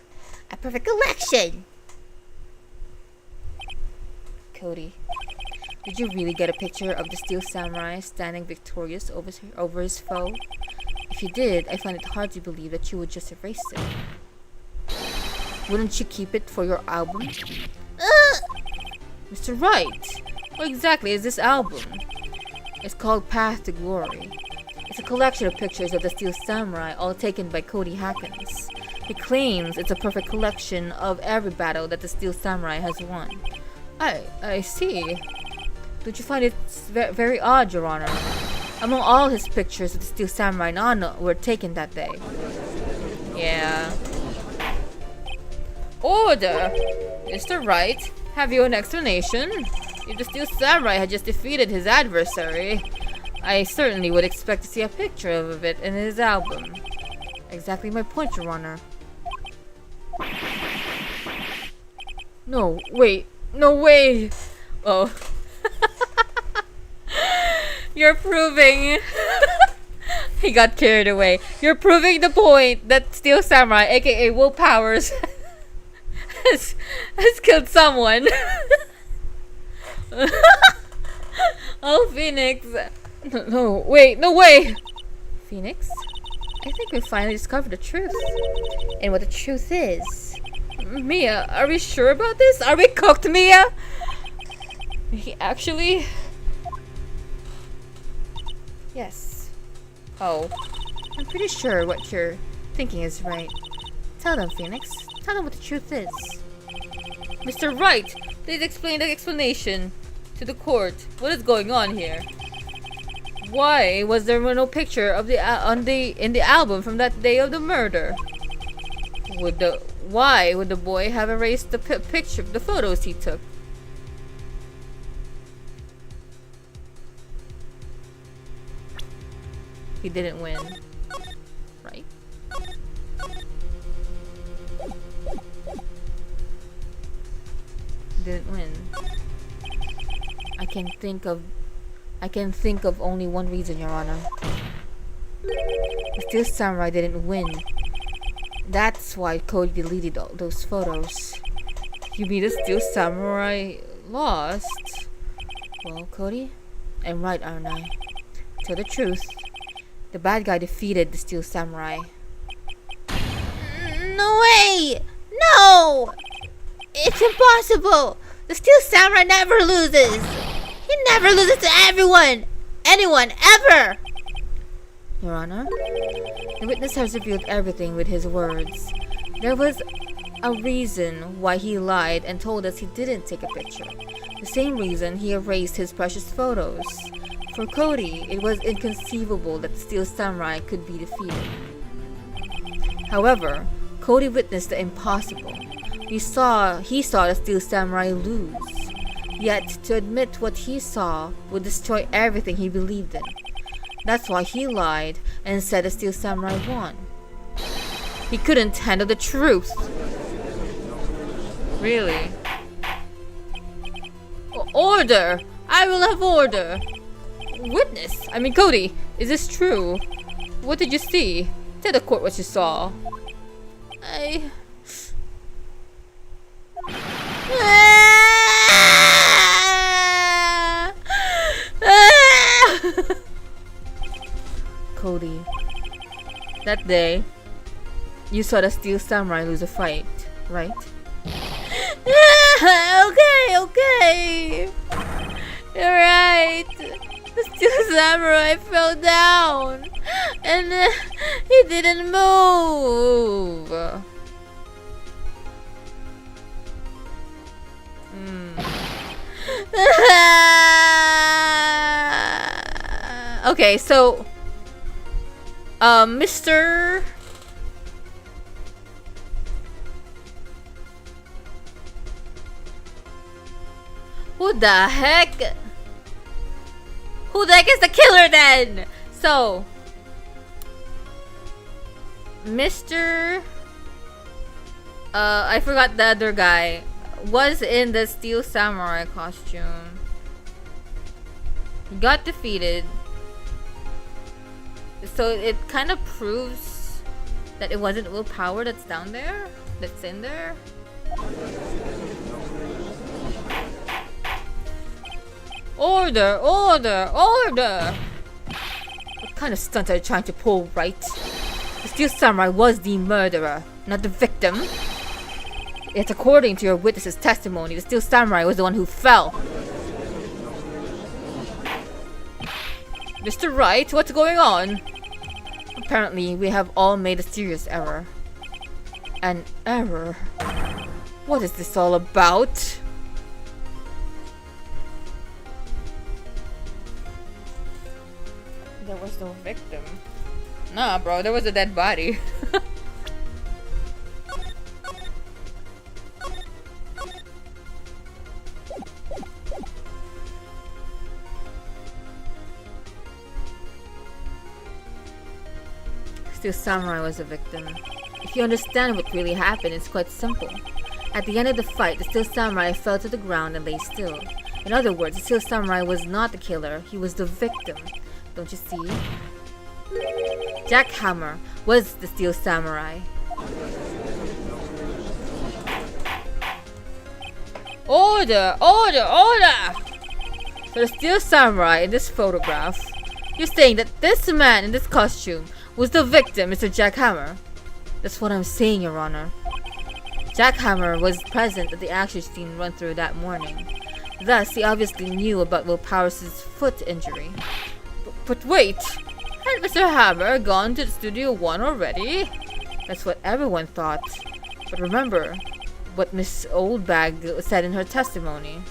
A perfect collection. Cody, did you really get a picture of the Steel Samurai standing victorious over his foe? If you did, I find it hard to believe that you would just erase it. Wouldn't you keep it for your album? Mr. Wright, what exactly is this album? It's called Path to Glory. It's a collection of pictures of the Steel Samurai, all taken by Cody Hackins. He claims it's a perfect collection of every battle that the Steel Samurai has won. I see. Don't you find it very odd, Your Honor? Among all his pictures of the Steel Samurai, none were taken that day. Yeah. Order! Mr. Wright, have you an explanation? If the Steel Samurai had just defeated his adversary, I certainly would expect to see a picture of it in his album. Exactly my point, Your Honor. No, wait. No way! Oh. You're proving... He got carried away. You're proving the point that Steel Samurai, aka Will Powers, has killed someone. Oh, Phoenix. No, wait, no way! Phoenix? I think we finally discovered the truth. And what the truth is. Mia, are we sure about this? Are we cooked, Mia? He actually... Yes. Oh. I'm pretty sure what you're thinking is right. Tell them, Phoenix. Tell them what the truth is. Mr. Wright, please explain the explanation to the court. What is going on here? Why was there no picture of in the album from that day of the murder? why would the boy have erased the picture, the photos he took? He didn't win, right? Didn't win. I can think of only one reason, Your Honor. The Steel Samurai didn't win. That's why Cody deleted all those photos. You mean the Steel Samurai lost? Well, Cody, I'm right, aren't I? Tell the truth. The bad guy defeated the Steel Samurai. No way! No! It's impossible! The Steel Samurai never loses! He never loses to everyone! Anyone, ever! Your Honor, the witness has revealed everything with his words. There was a reason why he lied and told us he didn't take a picture. The same reason he erased his precious photos. For Cody, it was inconceivable that the Steel Samurai could be defeated. However, Cody witnessed the impossible. He saw the Steel Samurai lose. Yet, to admit what he saw would destroy everything he believed in. That's why he lied and said the Steel Samurai won. He couldn't handle the truth. Really? Order! I will have order! Witness! I mean, Cody, is this true? What did you see? Tell the court what you saw. Cody, that day, you saw the Steel Samurai lose a fight, right? Okay. You're right. The Steel Samurai fell down. And he didn't move. Okay, so Mr. Who the heck? Who the heck is the killer then? So, Mr. I forgot the other guy was in the Steel Samurai costume. He got defeated. So it kind of proves that it wasn't willpower that's down there, that's in there. Order! What kind of stunt are you trying to pull, right? The Steel Samurai was the murderer, not the victim. Yet according to your witness's testimony, the Steel Samurai was the one who fell. Mr. Wright, what's going on? Apparently, we have all made a serious error. An error? What is this all about? There was no victim. Nah, bro, there was a dead body. Steel Samurai was a victim. If you understand what really happened, it's quite simple. At the end of the fight, the Steel Samurai fell to the ground and lay still. In other words, the Steel Samurai was not the killer, he was the victim. Don't you see? Jackhammer was the Steel Samurai. Order! So the Steel Samurai in this photograph, you're saying that this man in this costume was the victim, Mr. Jackhammer? That's what I'm saying, Your Honor. Jackhammer was present at the action scene run through that morning. Thus, he obviously knew about Will Powers' foot injury. But wait! Had Mr. Hammer gone to the Studio 1 already? That's what everyone thought. But remember what Miss Oldbag said in her testimony.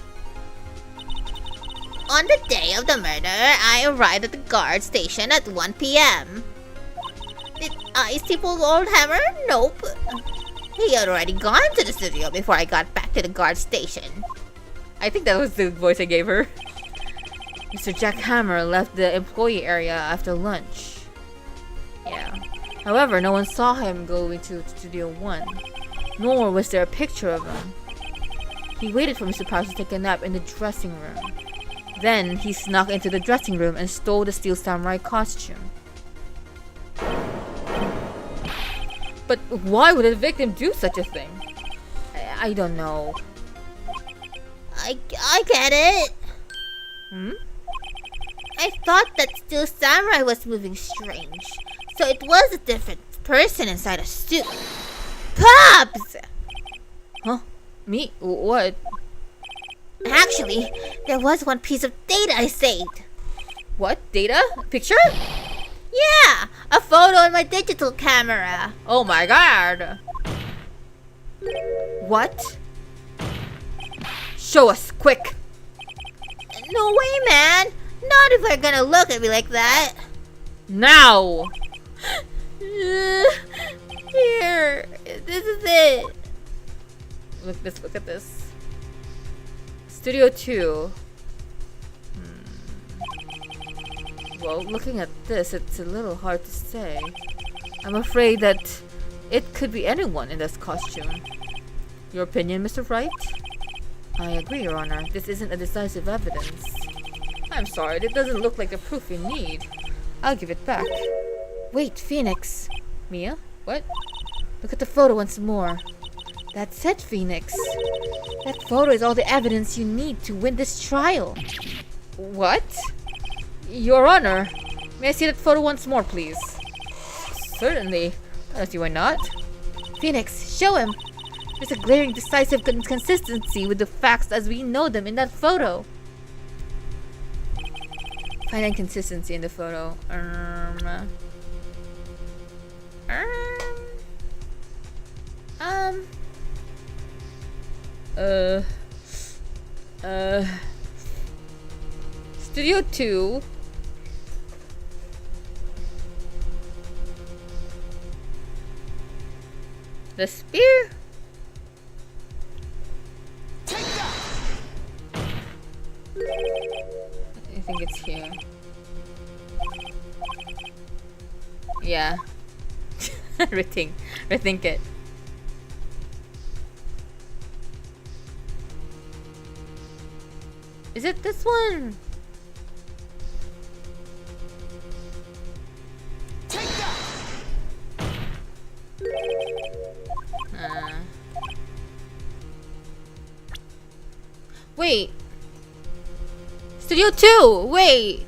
On the day of the murder, I arrived at the guard station at 1 p.m. Did I see Old Hammer? Nope. He had already gone to the studio before I got back to the guard station. I think that was the voice I gave her. Mr. Jack Hammer left the employee area after lunch. Yeah. However, no one saw him go into Studio 1. Nor was there a picture of him. He waited for Mr. Powers to take a nap in the dressing room. Then, he snuck into the dressing room and stole the Steel Samurai costume. But why would a victim do such a thing? I don't know. I get it. Hmm? I thought that Steel Samurai was moving strange. So it was a different person inside a suit. Pops! Huh? Me? What? Actually, there was one piece of data I saved. What? Data? Picture? Yeah, a photo on my digital camera. Oh my god! What? Show us, quick! No way, man. Not if they're gonna look at me like that. Now! Here, this is it. Look at this. Studio 2. Well, looking at this, it's a little hard to say. I'm afraid that it could be anyone in this costume. Your opinion, Mr. Wright? I agree, Your Honor. This isn't a decisive evidence. I'm sorry, it doesn't look like the proof you need. I'll give it back. Wait, Phoenix. Mia? What? Look at the photo once more. That's it, Phoenix. That photo is all the evidence you need to win this trial. What? Your Honor, may I see that photo once more, please? Certainly. I don't see why not. Phoenix, show him. There's a glaring decisive inconsistency with the facts as we know them in that photo. Find inconsistency in the photo. Studio 2. The spear? Take that! I think it's here. Yeah. Rethink it. Is it this one? Take that! Wait. Studio 2! Wait!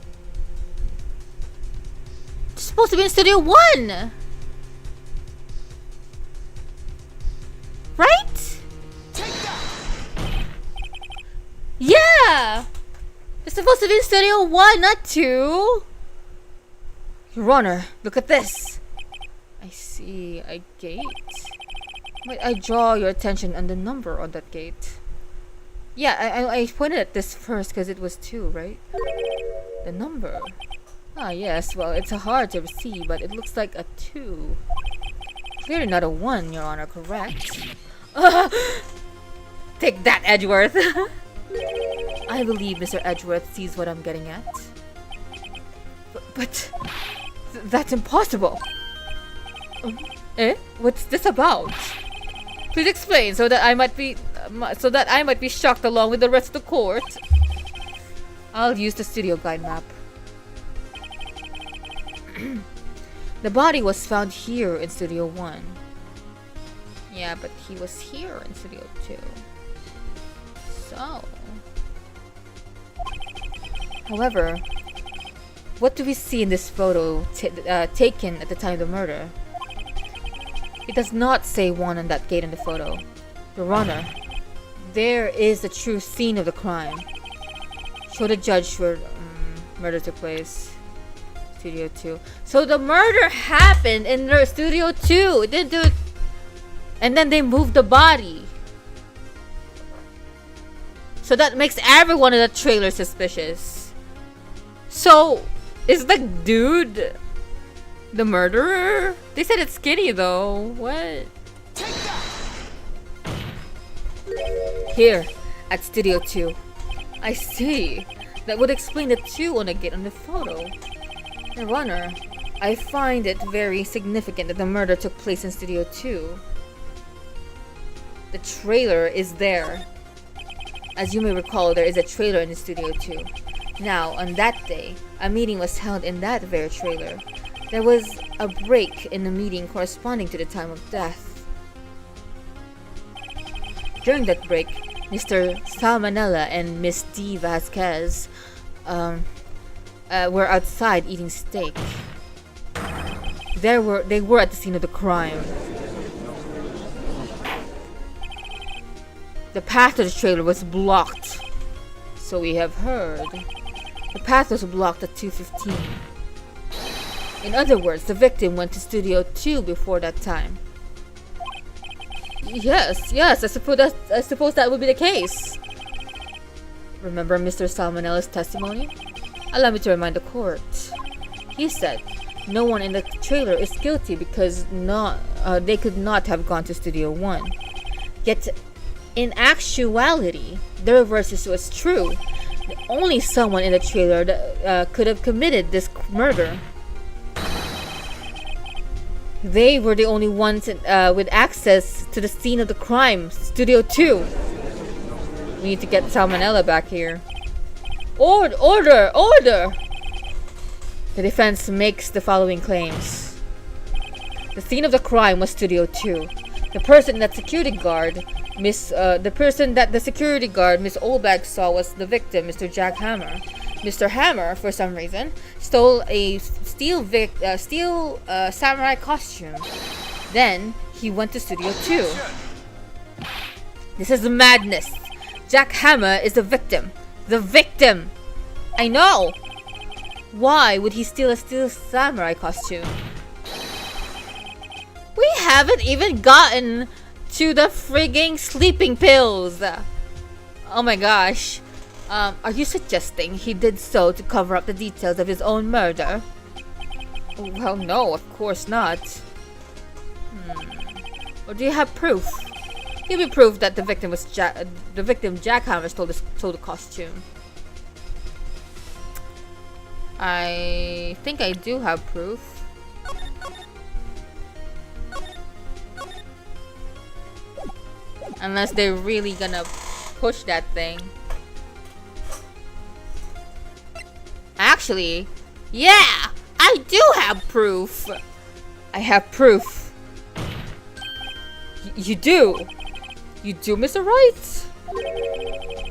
It's supposed to be in Studio 1! Right? Take that! Yeah! It's supposed to be in Studio 1, not 2! Your Honor, look at this! I see a gate. Might I draw your attention on the number on that gate? Yeah, I pointed at this first because it was 2, right? The number. Ah, yes, well, it's hard to see, but it looks like a 2. Clearly not a 1, Your Honor, correct? Take that, Edgeworth! I believe Mr. Edgeworth sees what I'm getting at. But that's impossible! What's this about? Please explain so that I might be shocked along with the rest of the court. I'll use the studio guide map. The body was found here in Studio 1. Yeah, but he was here in Studio 2. So... However, what do we see in this photo taken at the time of the murder? It does not say 1 on that gate in the photo. Your Honor, there is the true scene of the crime. Show the judge where murder took place. Studio 2. So the murder happened in their Studio 2. It didn't do it. And then they moved the body. So that makes everyone in the trailer suspicious. So, is the dude the murderer? They said it's skinny though. What? Take that! Here, at Studio 2. I see. That would explain the 2 on the gate on the photo. Your Honor, I find it very significant that the murder took place in Studio 2. The trailer is there. As you may recall, there is a trailer in Studio 2. Now, on that day, a meeting was held in that very trailer. There was a break in the meeting corresponding to the time of death. During that break, Mr. Salmonella and Miss D. Vasquez were outside eating steak. They were at the scene of the crime. The path to the trailer was blocked. So we have heard. The path was blocked at 2:15. In other words, the victim went to Studio 2 before that time. Yes, I suppose that would be the case. Remember Mr. Salmonella's testimony? Allow me to remind the court. He said, no one in the trailer is guilty because they could not have gone to Studio 1. Yet, in actuality, the reverse was true. Only someone in the trailer that, could have committed this murder. They were the only ones with access to the scene of the crime, Studio 2. We need to get Salmonella back here. Order! The defense makes the following claims. The scene of the crime was Studio 2. The person that the security guard, Miss Olbag saw was the victim, Mr. Jack Hammer. Mr. Hammer, for some reason, stole a steel samurai costume. Then, he went to Studio 2. This is madness. Jack Hammer is the victim. The victim! I know! Why would he steal a steel samurai costume? We haven't even gotten to the frigging sleeping pills! Oh my gosh. Are you suggesting he did so to cover up the details of his own murder? Well, no, of course not. Or do you have proof? Give me proof that the victim was Jack Hammer stole the costume. I think I do have proof. Unless they're really gonna push that thing. Actually, yeah! I do have proof! I have proof. You do? You do, Mr. Wright?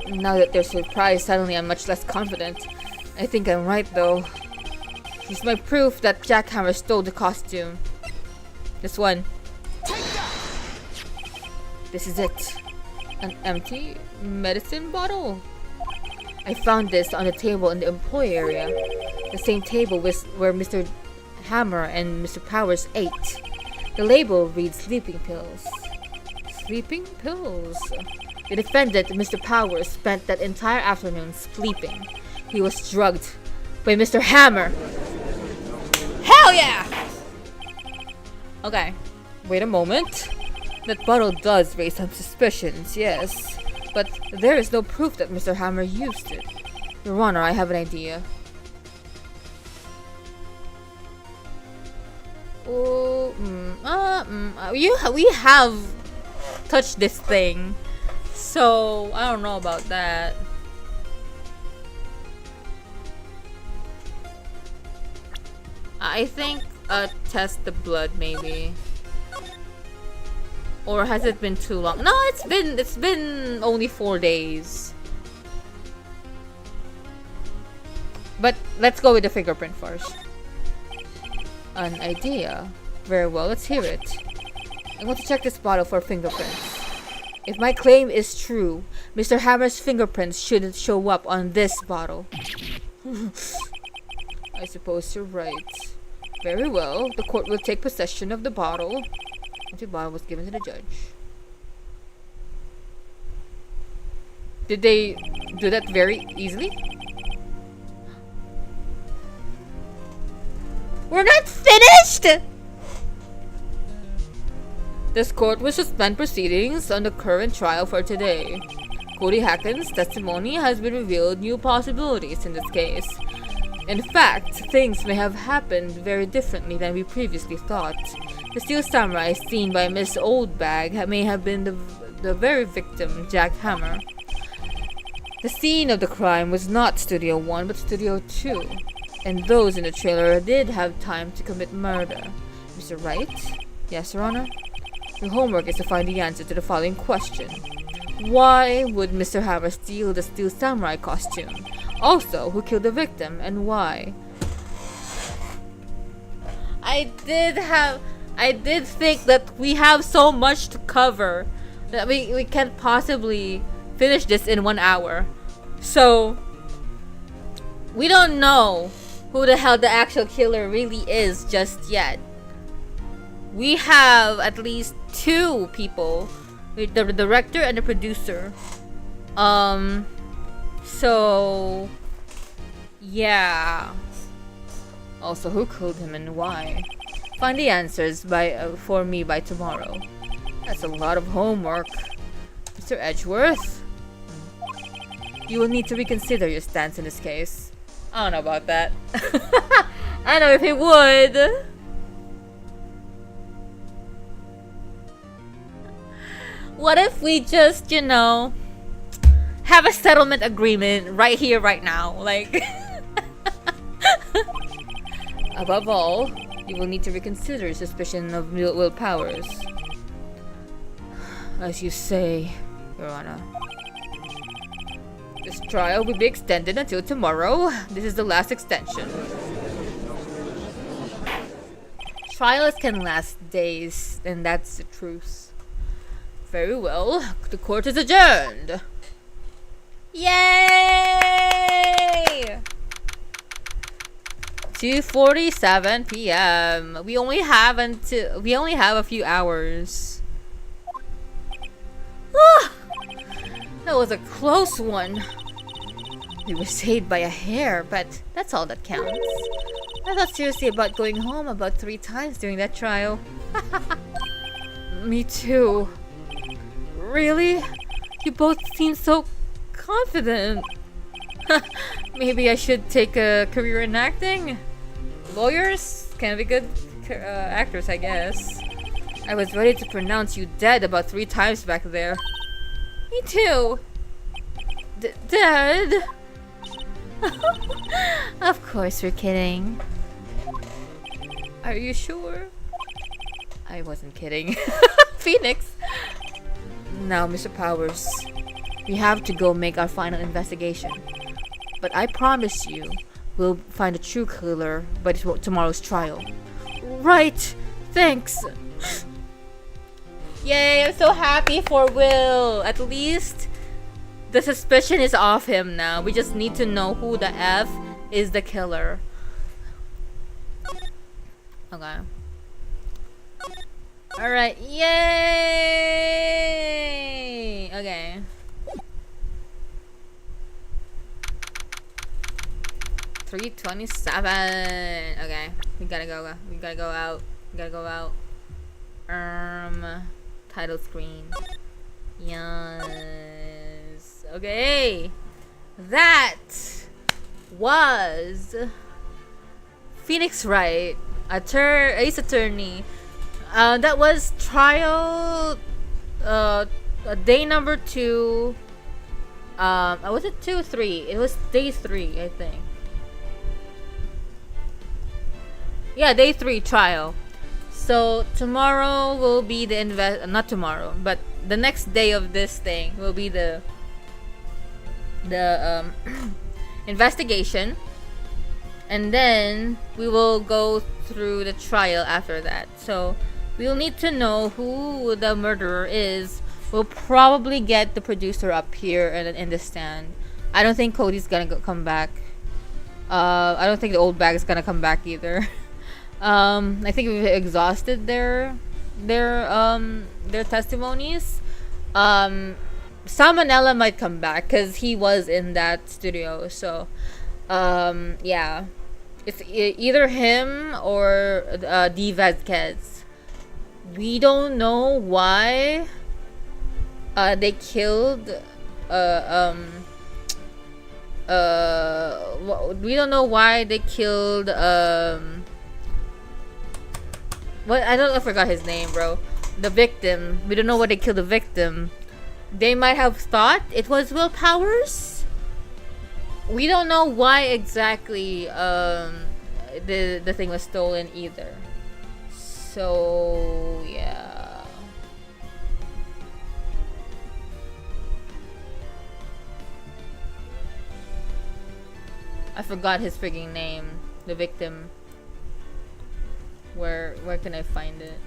Now that they're surprised, suddenly I'm much less confident. I think I'm right, though. Here's my proof that Jack Hammer stole the costume. This one. This is it. An empty medicine bottle. I found this on the table in the employee area. The same table where Mr. Hammer and Mr. Powers ate. The label reads sleeping pills. Sleeping pills. The defendant, Mr. Powers, spent that entire afternoon sleeping. He was drugged by Mr. Hammer. Hell yeah! Okay, wait a moment. That bottle does raise some suspicions, yes. But there is no proof that Mr. Hammer used it. Your Honor, I have an idea. Oh, we have touched this thing. So, I don't know about that. I think test the blood maybe. Or has it been too long? No, it's been only 4 days. But let's go with the fingerprint first. An idea. Very well, let's hear it. I want to check this bottle for fingerprints. If my claim is true, Mr. Hammer's fingerprints shouldn't show up on this bottle. I suppose you're right. Very well, the court will take possession of the bottle. The bottle was given to the judge. Did they do that very easily? We're not finished! This court will suspend proceedings on the current trial for today. Cody Hacken's testimony has been revealed new possibilities in this case. In fact, things may have happened very differently than we previously thought. The Steel Samurai seen by Miss Oldbag may have been the very victim, Jack Hammer. The scene of the crime was not Studio 1 but Studio 2, and those in the trailer did have time to commit murder. Mr. Wright? Yes, Your Honor? Your homework is to find the answer to the following question. Why would Mr. Hammer steal the Steel Samurai costume? Also, who killed the victim and why? I did think that we have so much to cover that we can't possibly finish this in 1 hour. So we don't know who the hell the actual killer really is just yet. We have at least 2 people, the director and the producer. So yeah. Also, who killed him and why? Find the answers for me by tomorrow. That's a lot of homework. Mr. Edgeworth? You will need to reconsider your stance in this case. I don't know about that. I don't know if he would. What if we just, you know, have a settlement agreement right here, right now? Like, above all, you will need to reconsider your suspicion of Will Powers. As you say, Your Honor. This trial will be extended until tomorrow. This is the last extension. Trials can last days, and that's the truth. Very well. The court is adjourned. Yay! 2:47 p.m. We only have a few hours. That was a close one. We were saved by a hair, but that's all that counts. I thought seriously about going home about 3 times during that trial. Me too. Really? You both seem so confident. Maybe I should take a career in acting? Lawyers can be good actors, I guess. I was ready to pronounce you dead about 3 times back there. Me too. Dead? Of course we're kidding. Are you sure? I wasn't kidding. Phoenix! Now, Mr. Powers, we have to go make our final investigation. But I promise you, we'll find a true killer by tomorrow's trial. Right! Thanks! Yay, I'm so happy for Will. At least the suspicion is off him now. We just need to know who the F is the killer. Okay. Alright, yay! Okay. 3:27. Okay, we gotta go out. We gotta go out. Title screen. Yes. Okay. That was Phoenix Wright, Ace Attorney. That was trial. Day number 2. Was it 2 or 3? It was day 3, I think. Yeah, day 3 trial. So tomorrow will be the not tomorrow, but the next day of this thing will be the investigation, and then we will go through the trial after that. So we'll need to know who the murderer is. We'll probably get the producer up here and in the stand. I don't think Cody's gonna come back. I don't think the old bag is gonna come back either. I think we've exhausted their testimonies. Salmonella might come back because he was in that studio. So, yeah, it's either him or D. Vasquez. We don't know why they killed we don't know why they killed what, I forgot his name, bro. The victim. We don't know why they killed the victim. They might have thought it was Will Powers. We don't know why exactly the thing was stolen either. So yeah. I forgot his freaking name. The victim. Where can I find it?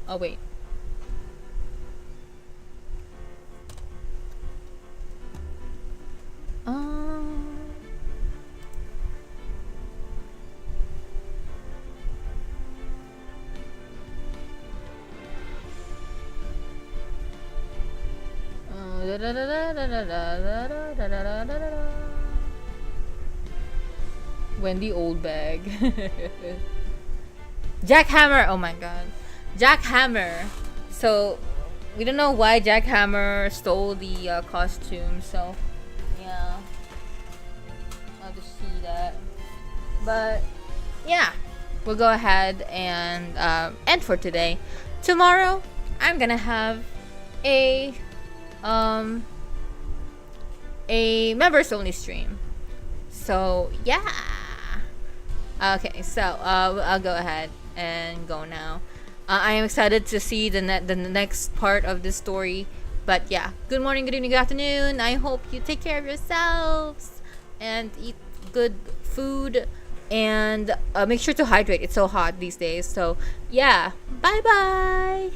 Oh wait. Wendy Oldbag. Jackhammer. Oh my god. Jackhammer. So we don't know why Jackhammer stole the costume. So yeah, I'll just see that. But yeah, we'll go ahead and end for today. Tomorrow, I'm gonna have a members only stream. So yeah. Okay, so I'll go ahead and go now. I am excited to see the next part of this story. But yeah, good morning, good evening, good afternoon. I hope you take care of yourselves and eat good food and make sure to hydrate. It's so hot these days. So yeah, bye bye.